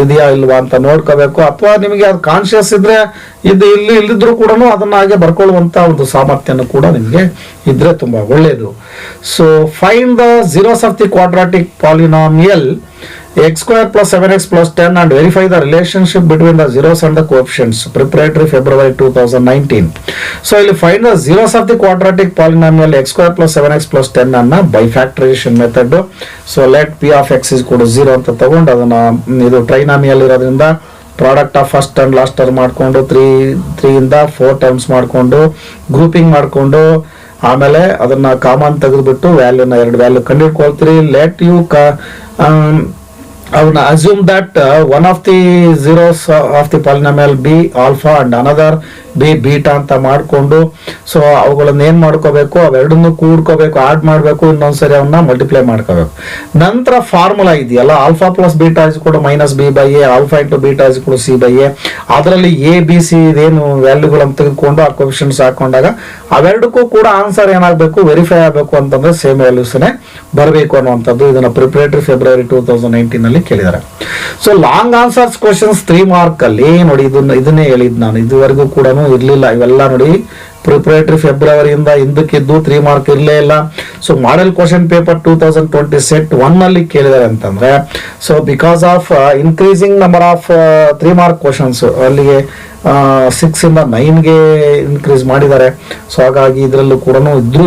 ಇದೆಯಾ ಇಲ್ವಾ ಅಂತ ನೋಡ್ಕೋಬೇಕು. ಅಥವಾ ನಿಮಗೆ ಅದು ಕಾನ್ಶಿಯಸ್ ಇದ್ರೆ ಇದು ಇಲ್ಲಿದ್ರು ಕೂಡ ಅದನ್ನ ಹಾಗೆ ಬರ್ಕೊಳ್ಳುವಂತ ಒಂದು ಸಾಮರ್ಥ್ಯನೂ ಕೂಡ ನಿಮಗೆ ಇದ್ರೆ ತುಂಬಾ ಒಳ್ಳೆಯದು. So find the zeros of the quadratic polynomial x square plus 7x plus 10 and verify the relationship between the zeros and the coefficients. Preparatory February 2019. So ಇಲ್ಲಿ find the zeros of the quadratic polynomial x square plus 7x plus 10 ಅನ್ನ by factorization method. So let p of x is equal to 0 ಅಂತ ತಗೊಂಡು ಅದನ್ನ ಇದು ಟ್ರೈನಾಮಿಯಲ್ ಇರೋದ್ರಿಂದ product of first and last term ಮಾಡ್ಕೊಂಡು 3 ಇಂದ 4 terms ಮಾಡ್ಕೊಂಡು ಗ್ರೂಪಿಂಗ್ ಮಾಡ್ಕೊಂಡು ಆಮೇಲೆ ಅದನ್ನ ಕಾಮನ್ ತೆಗೆದುಬಿಟ್ಟು ವ್ಯಾಲ್ಯೂನ 2 ವ್ಯಾಲ್ಯೂ ಕಂಡುಹಿಡ್ಕೊಳ್ತೀರಿ. ಲೆಟ್ ಯು ಅವನ್ನ assume that one of the zeros of the polynomial B alpha and another B beta ಅಂತ ಮಾಡಿಕೊಂಡು ಸೊ ಅವುಗಳನ್ನ ಏನ್ ಮಾಡ್ಕೋಬೇಕು, ಅವೆರಡನ್ನು ಕೂಡ್ಕೋಬೇಕು, ಆಡ್ ಮಾಡಬೇಕು, ಇನ್ನೊಂದ್ಸರಿ ಅವನ್ನ ಮಲ್ಟಿಪ್ಲೈ ಮಾಡ್ಕೋಬೇಕು. ನಂತರ ಫಾರ್ಮುಲಾ ಇದೆಯಲ್ಲ, ಆಲ್ಫಾ ಪ್ಲಸ್ ಬೀಟಾ ಇಸ್ ಕೂಡ minus b by a, alpha into beta is ಕೂಡ ಸಿ ಬೈ ಎ. ಅದರಲ್ಲಿ ಎ ಬಿ ಸಿ ಇದೇನು ವ್ಯಾಲ್ಯೂಗಳನ್ನು ತೆಗೆದುಕೊಂಡು ಆ ಕೋಎಫಿಷಿಯಂಟ್ಸ್ ಹಾಕೊಂಡಾಗ ಅವೆರಡಕ್ಕೂ ಕೂಡ ಆನ್ಸರ್ ಏನಾಗಬೇಕು, ವೆರಿಫೈ ಆಗಬೇಕು ಅಂತಂದ್ರೆ ಸೇಮ್ ವ್ಯಾಲ್ಯೂಸ್ನೇ ಬರಬೇಕು ಅನ್ನುವಂಥದ್ದು. ಇದನ್ನ ಪ್ರಿಪರೇಟರಿ ಫೆಬ್ರವರಿ 2019 ನಲ್ಲಿ ಕೇಳಿದ್ದಾರೆ. So long answers questions 3 mark ಅಲ್ಲಿ ನೋಡಿ ಇದನ್ನೇ ಹೇಳಿದ್ ನಾನು, ಇದುವರೆಗೂ ಕೂಡ ಇರ್ಲಿಲ್ಲ ಇವೆಲ್ಲ. ನೋಡಿ ಪ್ರಿಪರೇಟರಿ ಫೆಬ್ರವರಿಯಿಂದ ಹಿಂದಕ್ಕಿದ್ದು 3 ಮಾರ್ಕ್ ಇರಲೇ ಇಲ್ಲ. So model question paper 2020 set 1 ನಲ್ಲಿ ಕೇಳಿದ್ದಾರೆ ಅಂತಂದ್ರೆ so because of increasing number of 3 mark questions ಅಲ್ಲಿಗೆ 6 ಇಂದ 9ಗೆ ಇನ್ಕ್ರೀಸ್ ಮಾಡಿದ್ದಾರೆ. ಸೊ ಹಾಗಾಗಿ ಇದರಲ್ಲೂ ಕೂಡ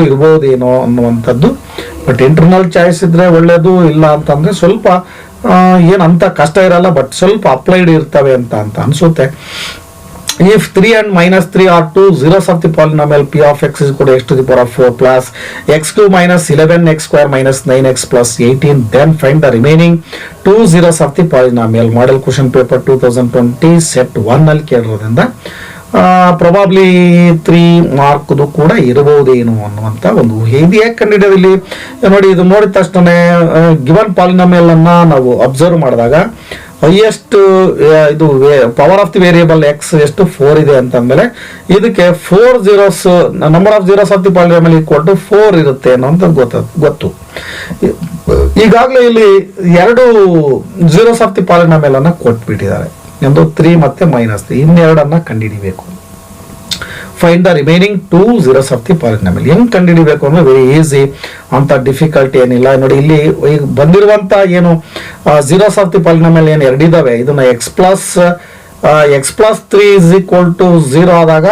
ಇರ್ಬೋದೇನೋ ಅನ್ನುವಂಥದ್ದು. ಬಟ್ ಇಂಟರ್ನಲ್ ಚಾಯ್ಸ್ ಇದ್ರೆ ಒಳ್ಳೇದು, ಇಲ್ಲ ಅಂತಂದ್ರೆ ಸ್ವಲ್ಪ ಏನಂತ ಕಷ್ಟ ಇರಲ್ಲ, ಬಟ್ ಸ್ವಲ್ಪ ಅಪ್ಲೈಡ್ ಇರ್ತವೆ ಅಂತ ಅನ್ಸುತ್ತೆ. if 3 and minus 3 are two zeros of the polynomial p of x is equal to x to the power of 4 plus x2 minus 11x square minus 9x plus 18, then find the remaining two zeros of the polynomial. Model question paper 2020 set 1 ಅಲ್ಲಿ ಕೇಳಿರೋದ್ರಿಂದ probably 3 ಮಾರ್ಕ್ದು ಕೂಡ ಇರಬಹುದೇನು ಅನ್ನುವಂಥ ಒಂದು ಊಹೆ. ಇದು ಯಾಕೆ ಕಂಡಿಡಿಯೋದು ಇಲ್ಲಿ ನೋಡಿ, ಇದು ನೋಡಿದ ತಕ್ಷಣ ಗಿವನ್ ಪಾಲಿನಾಮಿಯಲ್ ಅನ್ನ ನಾವು ಅಬ್ಸರ್ವ್ ಮಾಡಿದಾಗ ಹೈಯೆಸ್ಟ್ ಇದು power of the variable x ಎಷ್ಟು 4 ಇದೆ ಅಂತಂದ್ಮೇಲೆ ಇದಕ್ಕೆ 4 zeros number of zeros of the polynomial equal to 4 ಇರುತ್ತೆ ಅನ್ನೋಂಥದ್ದು ಗೊತ್ತು. ಈಗಾಗಲೇ ಇಲ್ಲಿ 2 zeros ಆಫ್ ದಿ ಪಾಲಿನಾಮಿಯಲ್ ಅನ್ನ ಕೊಟ್ಬಿಟ್ಟಿದ್ದಾರೆ, ಒಂದು 3 ಮತ್ತೆ -3, ಇನ್ನೆರಡನ್ನ ಕಂಡುಹಿಡಿಬೇಕು. Find the remaining two zeros of the polynomial. ಹೆಂಗ್ ಕಂಡುಹಿಡಿಬೇಕು ಅಂದ್ರೆ ವೆರಿ ಈಸಿ, ಅಂತ ಡಿಫಿಕಲ್ಟಿ ಏನಿಲ್ಲ. ನೋಡಿ ಇಲ್ಲಿ ಈಗ ಬಂದಿರುವಂತ ಏನು zeros ಆಫ್ ದಿ ಪಾಲಿನಾಮಿಯಲ್ ಏನು ಎರಡಿದಾವೆ, ಇದನ್ನ x plus 3 is equal to 0 ಆದಾಗ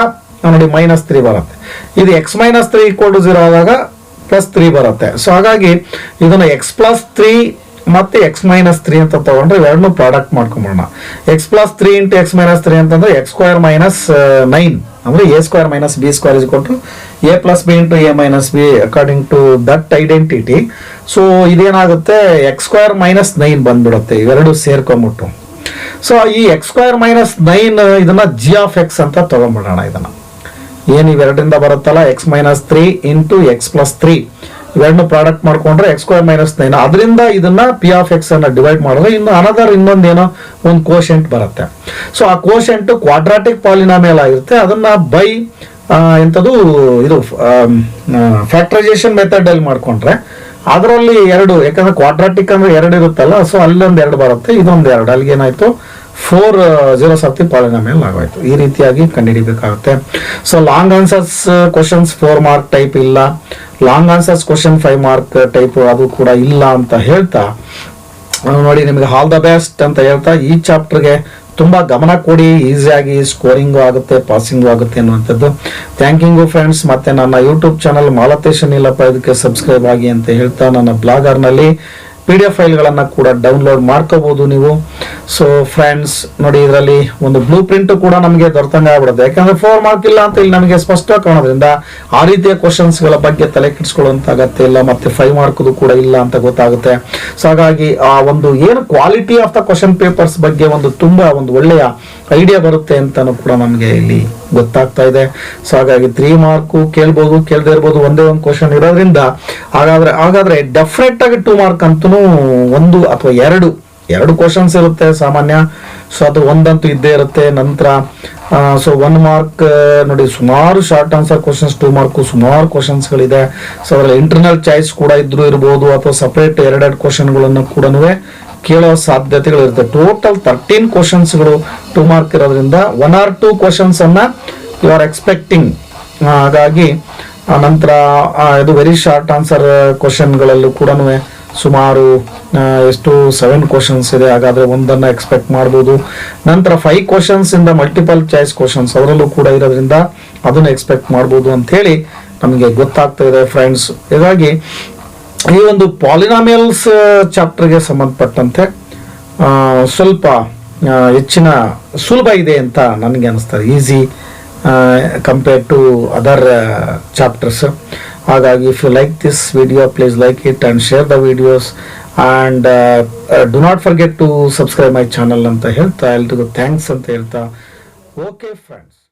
ನೋಡಿ -3 ಬರುತ್ತೆ. ಇದು x ಮೈನಸ್ 3 ಈಕ್ವಲ್ ಟು 0 ಆದಾಗ +3 ಬರುತ್ತೆ. ಸೊ ಹಾಗಾಗಿ ಇದನ್ನ x ಪ್ಲಸ್ 3 ಮತ್ತೆ x ಮೈನಸ್ 3 ಅಂತ ತಗೊಂಡ್ರೆ ಎರಡನ್ನೂ ಪ್ರಾಡಕ್ಟ್ ಮಾಡ್ಕೊಂಡ್ಬಿಡೋಣ. x plus 3 into x minus 3 ಅಂತಂದ್ರೆ x ಸ್ಕ್ವೇರ್ ಮೈನಸ್ 9 ಅಂದ್ರೆ a square minus b square is equal to a plus b into a minus b according to that identity. So ಇದೇನಾಗುತ್ತೆ, x square minus 9 ಬಂದ್ಬಿಡುತ್ತೆ ಇವೆರಡು ಸೇರ್ಕೊಂಡ್ಬಿಟ್ಟು. So ಈ x square minus 9 ಇದನ್ನ g of x ಅಂತ ತಗೊಂಡ್ಬಿಡೋಣ. ಇದನ್ನ ಏನ್ ಇವೆರಡರಿಂದ ಬರುತ್ತಲ್ಲ, x minus 3 into x plus 3 ಇವೆರಡನ್ನು ಪ್ರಾಡಕ್ಟ್ ಮಾಡ್ಕೊಂಡ್ರೆ x ಸ್ಕ್ವೇರ್ ಮೈನಸ್ 9, ಅದರಿಂದ ಇದನ್ನ p ಆಫ್ x ಅನ್ನ ಡಿವೈಡ್ ಮಾಡಿದ್ರೆ ಇನ್ನು ಇನ್ನೊಂದೇನೋ ಒಂದು ಕೋಶೆಂಟ್ ಬರುತ್ತೆ. ಸೊ ಆ ಕೋಶೆಂಟ್ ಕ್ವಾಡ್ರಾಟಿಕ್ ಪಾಲಿನಾಮಿಯಲ್ ಆಗಿರುತ್ತೆ. ಅದನ್ನ ಬೈ ಎಂಥದ್ದು ಇದು ಫ್ಯಾಕ್ಟರೈಸೇಷನ್ ಮೆಥಡ್ ಅಲ್ಲಿ ಮಾಡ್ಕೊಂಡ್ರೆ ಅದರಲ್ಲಿ 2, ಯಾಕಂದ್ರೆ ಕ್ವಾಡ್ರಾಟಿಕ್ ಅಂದ್ರೆ 2 ಇರುತ್ತಲ್ಲ, ಸೊ ಅಲ್ಲೊಂದು 2 ಬರುತ್ತೆ, ಇದೊಂದು 2, ಅಲ್ಲಿಗೆ ಏನಾಯ್ತು 4 zeros ಆಫ್ ದಿ ಪಾಲಿನಾಮಿಯಲ್ ಆಗೋಯ್ತು. ಈ ರೀತಿಯಾಗಿ ಕಂಡುಹಿಡಿಬೇಕಾಗುತ್ತೆ. So long answers questions 4 mark type ಇಲ್ಲ, long answers question 5 mark type ಅದು ಕೂಡ ಇಲ್ಲ ಅಂತ ಹೇಳ್ತಾ ನೋಡಿ, ನಿಮಗೆ ಆಲ್ ದ ಬೆಸ್ಟ್ ಅಂತ ಹೇಳ್ತಾ ಈ ಚಾಪ್ಟರ್ಗೆ ತುಂಬಾ ಗಮನ ಕೊಡಿ. ಈಸಿಯಾಗಿ ಸ್ಕೋರಿಂಗು ಆಗುತ್ತೆ, ಪಾಸಿಂಗು ಆಗುತ್ತೆ ಅನ್ನುವಂಥದ್ದು. ಥ್ಯಾಂಕಿಂಗು ಫ್ರೆಂಡ್ಸ್. ಮತ್ತೆ ನನ್ನ ಯೂಟ್ಯೂಬ್ ಚಾನಲ್ ಮಾಲತೇಶ್ ಅನಿಲಪ್ಪ, ಇದಕ್ಕೆ ಸಬ್ಸ್ಕ್ರೈಬ್ ಆಗಿ ಅಂತ ಹೇಳ್ತಾ ನನ್ನ ಬ್ಲಾಗರ್ನಲ್ಲಿ PDF ಫೈಲ್ಗಳನ್ನು ಕೂಡ ಡೌನ್ಲೋಡ್ ಮಾಡ್ಕೋಬಹುದು ನೀವು. ಸೊ ಫ್ರೆಂಡ್ಸ್ ನೋಡಿ, ಇದರಲ್ಲಿ ಒಂದು ಬ್ಲೂ ಪ್ರಿಂಟ್ ಕೂಡ ನಮಗೆ ದೊರೆತಂಗೆ ಆಗ್ಬಿಡುತ್ತೆ, ಯಾಕಂದ್ರೆ 4 ಮಾರ್ಕ್ ಇಲ್ಲ ಅಂತ ಇಲ್ಲಿ ನಮಗೆ ಸ್ಪಷ್ಟ ಕಾಣೋದ್ರಿಂದ ಆ ರೀತಿಯ ಕ್ವಶನ್ಸ್ ಗಳ ಬಗ್ಗೆ ತಲೆ ಕೆಡಿಸ್ಕೊಳ್ಳುವಂತ ಅಗತ್ಯ ಇಲ್ಲ, ಮತ್ತೆ 5 ಮಾರ್ಕ್ ಕೂಡ ಇಲ್ಲ ಅಂತ ಗೊತ್ತಾಗುತ್ತೆ. ಸೊ ಹಾಗಾಗಿ ಆ ಒಂದು ಏನು quality of the question papers ಬಗ್ಗೆ ತುಂಬಾ ಒಳ್ಳೆಯ ಐಡಿಯಾ ಬರುತ್ತೆ ಅಂತಾನು ಕೂಡ ನಮಗೆ ಇಲ್ಲಿ ಗೊತ್ತಾಗ್ತಾ ಇದೆ. ಸೊ ಹಾಗಾಗಿ 3 ಮಾರ್ಕ್ ಕೇಳ್ಬೋದು, ಕೇಳದೇ ಇರ್ಬೋದು, ಒಂದೇ ಒಂದು ಕ್ವಶನ್ ಇರೋದ್ರಿಂದ ಹಾಗಾದ್ರೆ ಡೆಫಿನೆಟ್ ಆಗಿ 2 ಮಾರ್ಕ್ ಅಂತೂ 1 ಅಥವಾ 2 ಕ್ವಶನ್ಸ್ ಇರುತ್ತೆ ಸಾಮಾನ್ಯ. ಸೊ ಅದು ಒಂದಂತೂ ಇದ್ದೇ ಇರುತ್ತೆ. ನಂತರ ಸೊ 1 ಮಾರ್ಕ್ ನೋಡಿ, ಸುಮಾರು ಶಾರ್ಟ್ ಆನ್ಸರ್ ಕ್ವಶನ್ಸ್ 2 ಮಾರ್ಕ್ ಸುಮಾರು ಕ್ವಶನ್ಸ್ ಗಳಿದೆ. ಸೊ ಅದರಲ್ಲಿ ಇಂಟರ್ನಲ್ ಚಾಯ್ಸ್ ಕೂಡ ಇರ್ಬೋದು, ಅಥವಾ ಸಪರೇಟ್ 2 ಕ್ವಶನ್ಗಳನ್ನು ಕೂಡ ಕೇಳೋ ಸಾಧ್ಯತೆಗಳಿರುತ್ತೆ. ಟೋಟಲ್ 13 ಕ್ವಶನ್ಸ್ಗಳು 2 ಮಾರ್ಕ್ ಇರೋದ್ರಿಂದ 1 or 2 ಕ್ವಶನ್ಸ್ ಅನ್ನ ಯು ಆರ್ ಎಕ್ಸ್ಪೆಕ್ಟಿಂಗ್. ಹಾಗಾಗಿ ನಂತರ ಇದು ವೆರಿ ಶಾರ್ಟ್ ಆನ್ಸರ್ ಕ್ವಶನ್ಗಳಲ್ಲೂ ಕೂಡ ಸುಮಾರು 7 ಕ್ವಶನ್ಸ್ ಇದೆ, ಹಾಗಾದ್ರೆ ಒಂದನ್ನ ಎಕ್ಸ್ಪೆಕ್ಟ್ ಮಾಡ್ಬೋದು. ನಂತರ 5 ಕ್ವಶನ್ಸ್ ಇಂದ ಮಲ್ಟಿಪಲ್ ಚಾಯ್ಸ್ ಕ್ವಶನ್ಸ್ ಅದರಲ್ಲೂ ಕೂಡ ಇರೋದ್ರಿಂದ ಅದನ್ನ ಎಕ್ಸ್ಪೆಕ್ಟ್ ಮಾಡ್ಬೋದು ಅಂತ ಹೇಳಿ ನಮಗೆ ಗೊತ್ತಾಗ್ತಾ ಇದೆ ಫ್ರೆಂಡ್ಸ್. ಹೀಗಾಗಿ ಈ ಒಂದು ಪಾಲಿನಾಮಿಯಲ್ಸ್ ಚಾಪ್ಟರ್ಗೆ ಸಂಬಂಧಪಟ್ಟಂತೆ ಸ್ವಲ್ಪ ಹೆಚ್ಚಿನ ಸುಲಭ ಇದೆ ಅಂತ ನನಗೆ ಅನಿಸ್ತದೆ, easy compare to other chapters. ಹಾಗಾಗಿ if you like this video, please like it and share the videos and do not forget to subscribe my channel ಅಂತ ಹೇಳ್ತಾ ಎಲ್ರಿಗೂ ಥ್ಯಾಂಕ್ಸ್ ಅಂತ ಹೇಳ್ತಾ, ಓಕೆ ಫ್ರೆಂಡ್ಸ್.